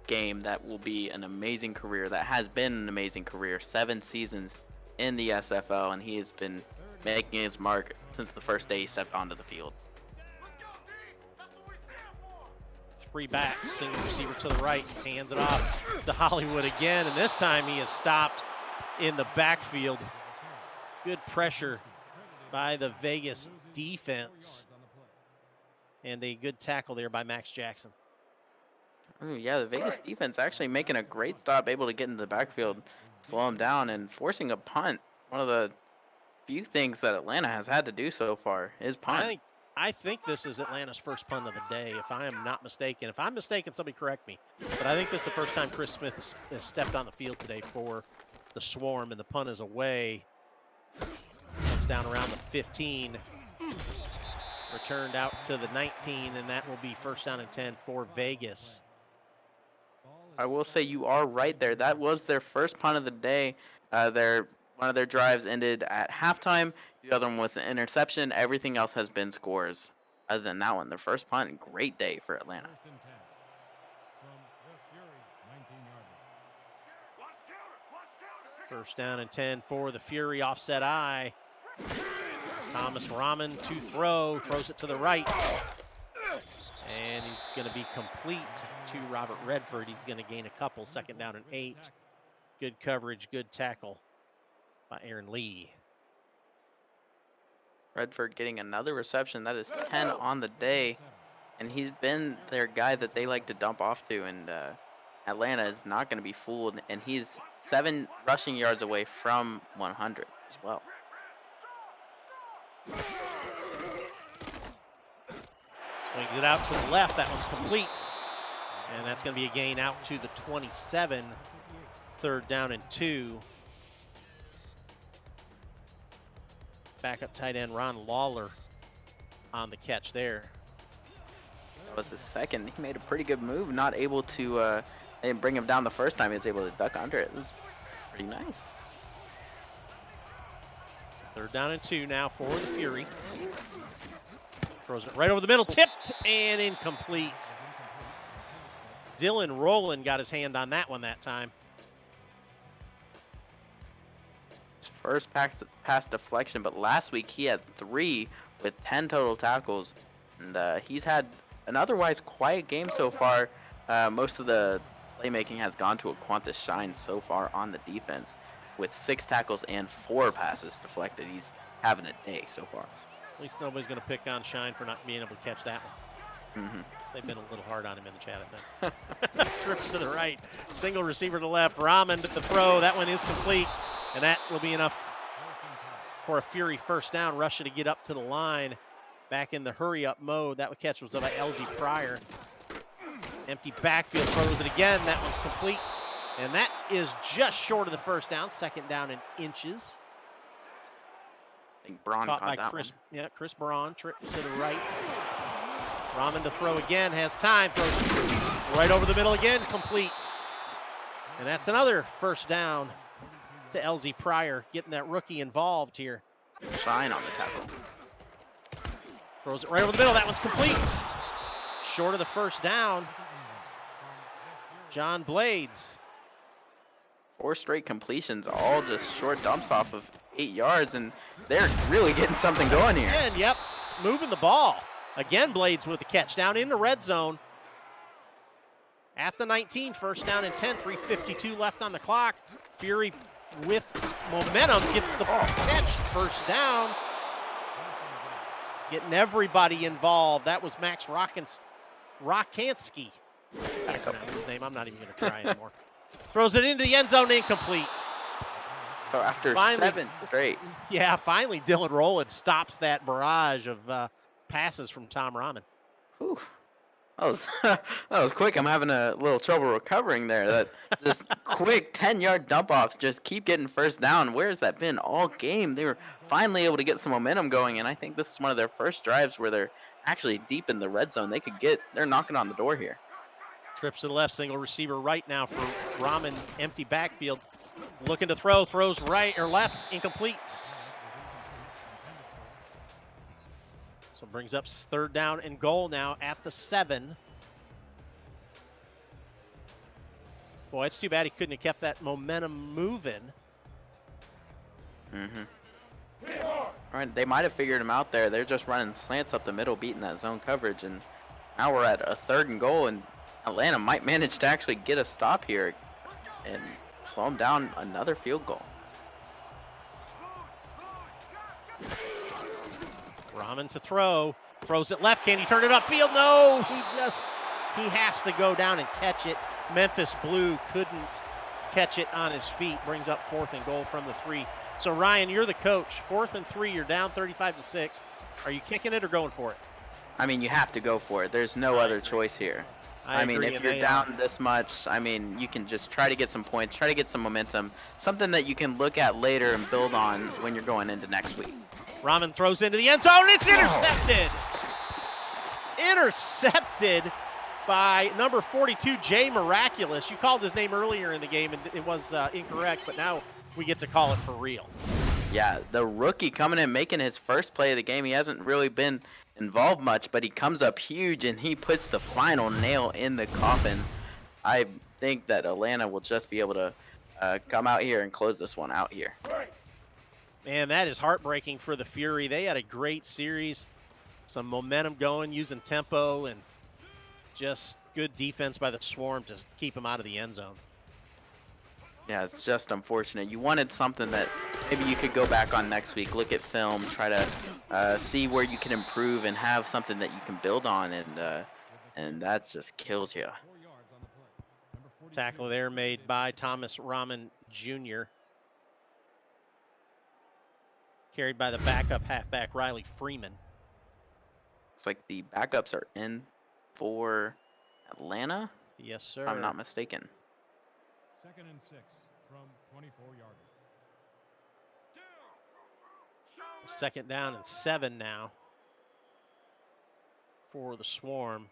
K: game that will be an amazing career, that has been an amazing career. 7 seasons in the SFL, and he has been making his mark since the first day he stepped onto the field.
J: 3 backs, single receiver to the right, hands it off to Hollywood again, and this time he is stopped in the backfield. Good pressure by the Vegas defense, and a good tackle there by Max Jackson.
K: Ooh, yeah, the Vegas defense actually making a great stop, able to get into the backfield, slow him down, and forcing a punt. One of the few things that Atlanta has had to do so far is punt.
J: I think this is Atlanta's first punt of the day, if I am not mistaken. If I'm mistaken, somebody correct me. But I think this is the first time Chris Smith has stepped on the field today for the Swarm, and the punt is away. Comes down around the 15. Returned out to the 19, and that will be 1st down and 10 for Vegas.
K: I will say you are right there. That was their first punt of the day. One of their drives ended at halftime. The other one was an interception. Everything else has been scores. Other than that one, their first punt, great day for Atlanta.
J: 1st down and 10 for the Fury, offset eye. Thomas Rahman to throw, throws it to the right. And he's going to be complete to Robert Redford. He's going to gain a couple. 2nd down and 8. Good coverage, good tackle by Aaron Lee.
K: Redford getting another reception. That is 10 on the day. And he's been their guy that they like to dump off to. And Atlanta is not going to be fooled. And he's 7 rushing yards away from 100 as well.
J: Swings it out to the left. That one's complete. And that's going to be a gain out to the 27. 3rd down and 2. Backup tight end Ron Lawler on the catch there.
K: That was his 2nd. He made a pretty good move. Not able to they didn't bring him down the first time. He was able to duck under it. It was pretty nice.
J: 3rd down and 2 now for the Fury. Throws it right over the middle, tipped and incomplete. Dylan Rowland got his hand on that one that time.
K: His first pass deflection, but last week he had 3 with 10 total tackles. And he's had an otherwise quiet game so far. Most of the playmaking has gone to a Qantas Shine so far on the defense, with 6 tackles and 4 passes deflected. He's having a day so far.
J: At least nobody's going to pick on Shine for not being able to catch that one.
K: Mm-hmm.
J: They've been a little hard on him in the chat, I think. Trips to the right. Single receiver to the left. Rahman to the throw. That one is complete. And that will be enough for a Fury 1st down. Russia to get up to the line. Back in the hurry-up mode. That catch was by LZ Pryor. Empty backfield. Throws it again. That one's complete. And that is just short of the 1st down. 2nd down in inches.
K: I think Braun
J: caught
K: caught
J: by
K: that
J: Chris.
K: one.
J: Yeah, Chris Braun trips to the right. Rahman to throw again, has time, throws right over the middle again, complete. And that's another 1st down to LZ Pryor, getting that rookie involved here.
K: Shine on the tackle.
J: Throws it right over the middle, that one's complete. Short of the 1st down. John Blades.
K: 4 straight completions, all just short dumps off of 8 yards, and they're really getting something going here.
J: And, yep, moving the ball. Again, Blades with the catch down in the red zone. At the 19, first down and 10, 3:52 left on the clock. Fury with momentum gets the catch, first down. Getting everybody involved. That was Max Rockansky. I don't know his name. I'm not even going to try anymore. Throws it into the end zone, incomplete.
K: So after
J: Finally,
K: 7 straight.
J: Yeah, finally Dylan Rowland stops that barrage of passes from Tom Rahman.
K: Whew. That was quick. I'm having a little trouble recovering there. That just quick 10-yard dump-offs just keep getting first down. Where's that been all game? They were finally able to get some momentum going, and I think this is one of their first drives where they're actually deep in the red zone. They're knocking on the door here.
J: Trips to the left, single receiver right now for Rahman, empty backfield. Looking to throw, throws right or left, incomplete. So brings up third down and goal now at the 7. Boy, it's too bad he couldn't have kept that momentum moving.
K: All right, they might have figured him out there. They're just running slants up the middle, beating that zone coverage, and now we're at a 3rd and goal, and Atlanta might manage to actually get a stop here and slow them down another field goal.
J: Rahman to throw, throws it left. Can he turn it upfield? No, he has to go down and catch it. Memphis Blue couldn't catch it on his feet. Brings up 4th and goal from the 3. So Ryan, you're the coach. 4th and 3, you're down 35-6. Are you kicking it or going for it?
K: I mean, you have to go for it. There's no other choice here. I mean, if you're down this much, I mean, you can just try to get some points, try to get some momentum, something that you can look at later and build on when you're going into next week.
J: Rahman throws into the end zone. It's intercepted. Intercepted by number 42, Jay Miraculous. You called his name earlier in the game, and it was incorrect, but now we get to call it for real.
K: Yeah, the rookie coming in, making his first play of the game. He hasn't really been involved much, but he comes up huge, and he puts the final nail in the coffin. I think that Atlanta will just be able to come out here and close this one out here.
J: Man, that is heartbreaking for the Fury. They had a great series, some momentum going, using tempo, and just good defense by the Swarm to keep them out of the end zone.
K: Yeah, it's just unfortunate. You wanted something that maybe you could go back on next week, look at film, try to see where you can improve and have something that you can build on, and that just kills you.
J: Tackle there made by Thomas Rahman Jr. Carried by the backup halfback, Riley Freeman.
K: Looks like the backups are in for Atlanta.
J: Yes, sir.
K: If I'm not mistaken.
L: 2nd and 6 from 24-yard.
J: 2nd down and 7 now for the Swarm.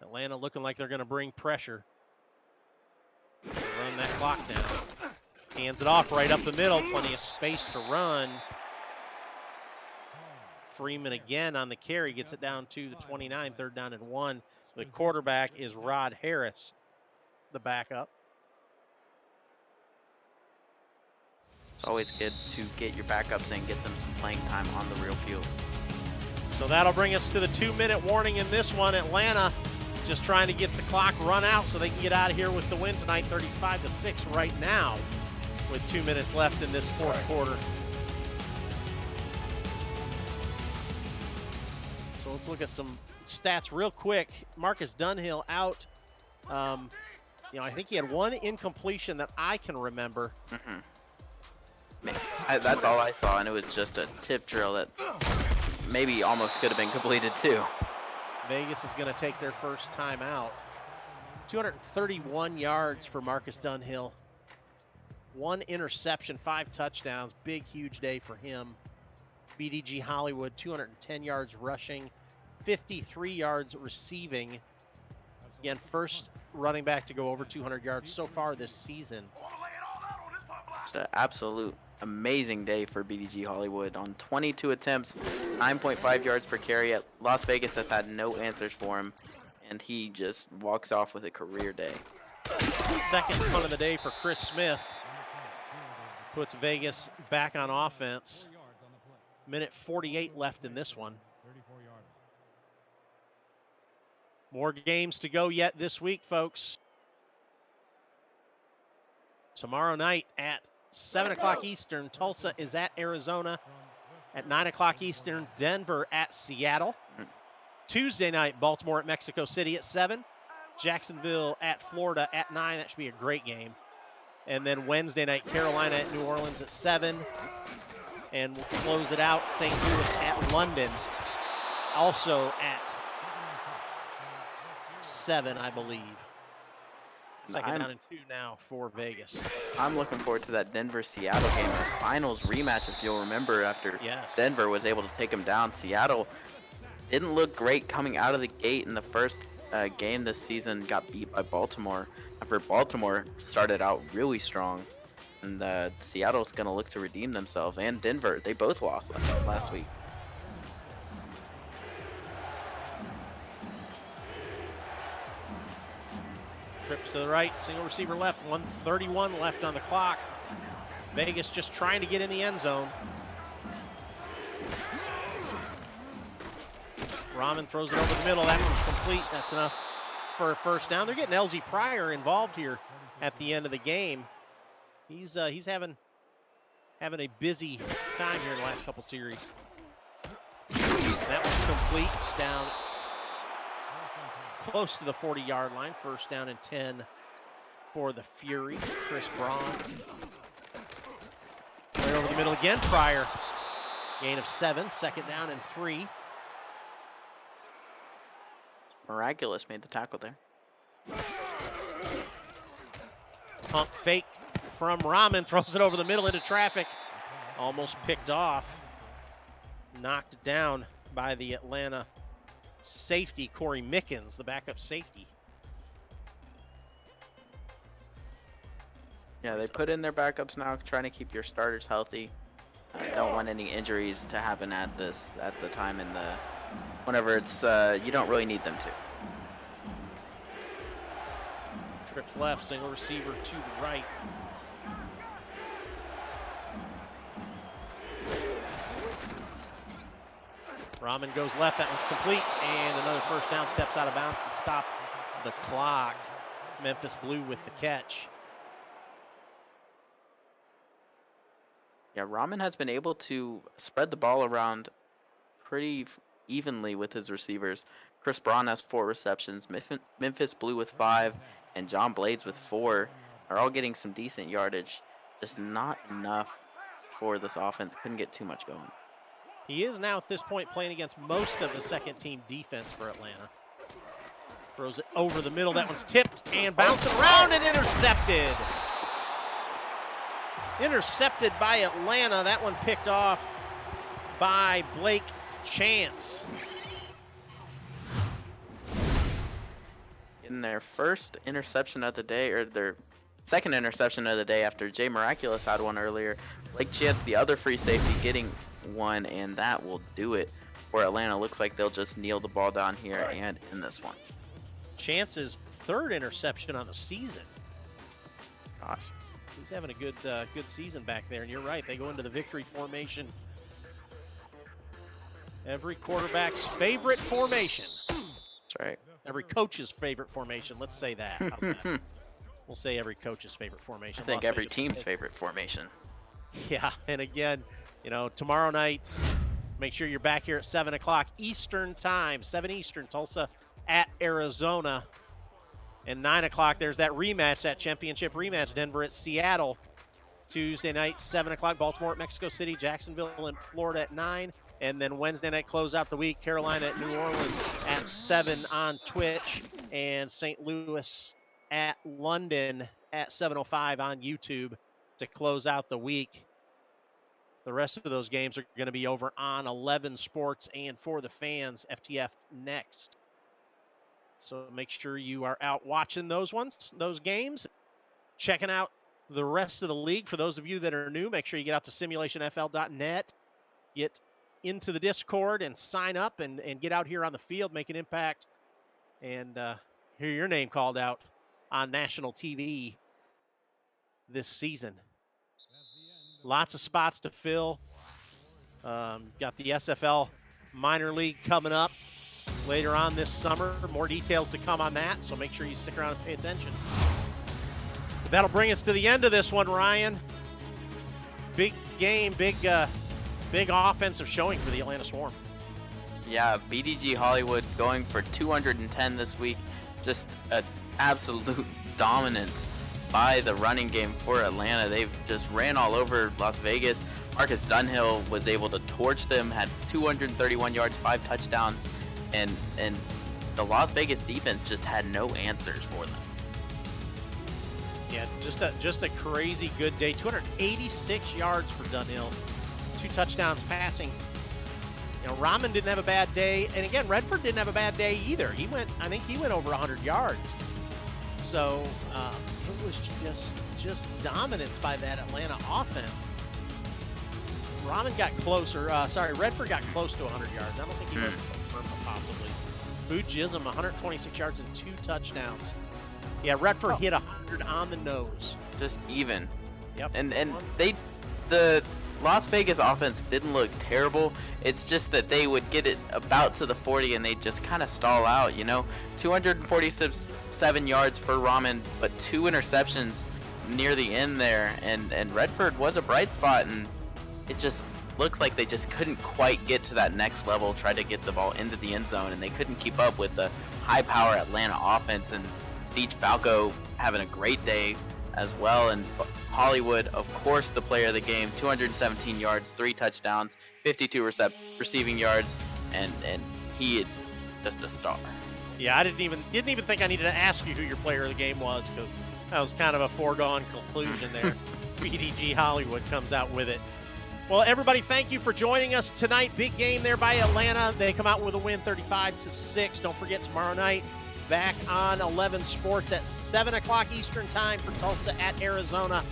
J: Atlanta looking like they're going to bring pressure. Run that clock down. Hands it off right up the middle. Plenty of space to run. Freeman again on the carry. Gets it down to the 29. 3rd down and 1. The quarterback is Rod Harris, the backup.
K: It's always good to get your backups in, get them some playing time on the real field.
J: So that'll bring us to the 2-minute warning in this one. Atlanta just trying to get the clock run out so they can get out of here with the win tonight, 35-6 right now, with 2 minutes left in this 4th quarter. So let's look at some stats real quick. Marcus Dunhill out. I think he had 1 incompletion that I can remember.
K: That's all I saw, and it was just a tip drill that maybe almost could have been completed too.
J: Vegas is going to take their first time out. 231 yards for Marcus Dunhill. 1 interception, 5 touchdowns. Big, huge day for him. BDG Hollywood, 210 yards rushing, 53 yards receiving. Again, first running back to go over 200 yards so far this season.
K: It's an absolute amazing day for BDG Hollywood. On 22 attempts, 9.5 yards per carry. Las Vegas has had no answers for him, and he just walks off with a career day.
J: Second punt of the day for Chris Smith. Puts Vegas back on offense. Minute 48 left in this one. More games to go yet this week, folks. Tomorrow night at 7 o'clock Eastern, Tulsa is at Arizona. At 9 o'clock Eastern, Denver at Seattle. Tuesday night, Baltimore at Mexico City at 7. Jacksonville at Florida at 9. That should be a great game. And then Wednesday night, Carolina at New Orleans at 7. And we'll close it out, St. Louis at London, also at 7, I believe. Second down and 2 now for Vegas.
K: I'm looking forward to that Denver-Seattle game, the finals rematch, if you'll remember, after Denver was able to take them down. Seattle didn't look great coming out of the gate in the first game this season, got beat by Baltimore. After Baltimore started out really strong, and Seattle's going to look to redeem themselves, and Denver, they both lost last week.
J: Trips to the right, single receiver left, 1:31 left on the clock. Vegas just trying to get in the end zone. Rahman throws it over the middle. That one's complete. That's enough for a first down. They're getting LZ Pryor involved here at the end of the game. He's having a busy time here in the last couple series. That one's complete, down close to the 40-yard line. First down and 10 for the Fury. Chris Braun. Right over the middle again. Pryor. Gain of 7. Second down and 3.
K: Miraculous made the tackle there.
J: Pump fake from Rahman. Throws it over the middle into traffic. Almost picked off. Knocked down by the Atlanta safety, Corey Mickens, the backup safety.
K: Yeah, they put in their backups now, trying to keep your starters healthy. Don't want any injuries to happen at the time in the whenever it's you don't really need them to.
J: Trips left, single receiver to the right. Rahman goes left, that one's complete, and another first down, steps out of bounds to stop the clock. Memphis Blue with the catch.
K: Yeah, Rahman has been able to spread the ball around pretty evenly with his receivers. Chris Braun has 4 receptions, Memphis Blue with 5, and John Blades with 4 are all getting some decent yardage. Just not enough for this offense. Couldn't get too much going.
J: He is now at this point playing against most of the second team defense for Atlanta. Throws it over the middle. That one's tipped and bouncing around and intercepted. Intercepted by Atlanta. That one picked off by Blake Chance.
K: In their first interception of the day, or their second interception of the day after Jay Miraculous had one earlier, Blake Chance, the other free safety, getting one, and that will do it for Atlanta. Looks like they'll just kneel the ball down here and in this one.
J: Chance's 3rd interception on the season.
K: Gosh.
J: He's having a good season back there, and you're right. They go into the victory formation. Every quarterback's favorite formation.
K: That's right.
J: Every coach's favorite formation. Let's say that. How's that? We'll say every coach's favorite formation.
K: I think every team's favorite formation.
J: Yeah, and again, tomorrow night, make sure you're back here at 7 o'clock Eastern time, 7 Eastern, Tulsa at Arizona. And 9 o'clock, there's that rematch, that championship rematch, Denver at Seattle. Tuesday night, 7 o'clock, Baltimore at Mexico City, Jacksonville and Florida at 9. And then Wednesday night, close out the week, Carolina at New Orleans at 7 on Twitch. And St. Louis at London at 7:05 on YouTube to close out the week. The rest of those games are going to be over on 11 Sports and for the fans, FTF next. So make sure you are out watching those games, checking out the rest of the league. For those of you that are new, make sure you get out to simulationfl.net, get into the Discord and sign up and get out here on the field, make an impact, and hear your name called out on national TV this season. Lots of spots to fill. Got the SFL minor league coming up later on this summer. More details to come on that, so make sure you stick around and pay attention. But that'll bring us to the end of this one, Ryan. Big game, big offensive showing for the Atlanta Swarm.
K: Yeah, BDG Hollywood going for 210 this week. Just an absolute dominance by the running game for Atlanta. They've just ran all over Las Vegas. Marcus Dunhill was able to torch them, had 231 yards, 5 touchdowns, and the Las Vegas defense just had no answers for them.
J: Yeah, just a crazy good day. 286 yards for Dunhill, 2 touchdowns passing. You know, Rahman didn't have a bad day, and again, Redford didn't have a bad day either. I think he went over 100 yards. So it was just dominance by that Atlanta offense. Rahman got closer. Redford got close to 100 yards. I don't think he was possibly. Boo Chisolm, 126 yards and 2 touchdowns. Yeah, Redford hit 100 on the nose.
K: Just even.
J: Yep.
K: And the Las Vegas offense didn't look terrible. It's just that they would get it about to the 40 and they just kind of stall out, you know. 247 yards for Rahman, but 2 interceptions near the end there. And Redford was a bright spot, and it just looks like they just couldn't quite get to that next level, try to get the ball into the end zone, and they couldn't keep up with the high-power Atlanta offense. And Siege Falco having a great day as well. And Hollywood, of course, the player of the game, 217 yards, 3 touchdowns, 52 receiving yards, and he is just a star.
J: Yeah, I didn't even think I needed to ask you who your player of the game was, because that was kind of a foregone conclusion there. BDG Hollywood comes out with it. Well, everybody, thank you for joining us tonight. Big game there by Atlanta. They come out with a win, 35-6. Don't forget, tomorrow night, back on 11 Sports at 7 o'clock Eastern Time for Tulsa at Arizona.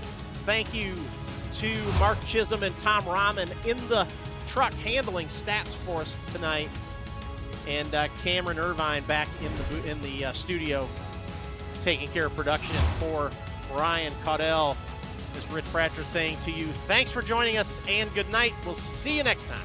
J: Thank you to Mark Chisolm and Tom Rahman in the truck handling stats for us tonight. And Cameron Irvine back in the studio taking care of production for Ryan Caudell. As Rich Pratcher saying to you, thanks for joining us and good night. We'll see you next time.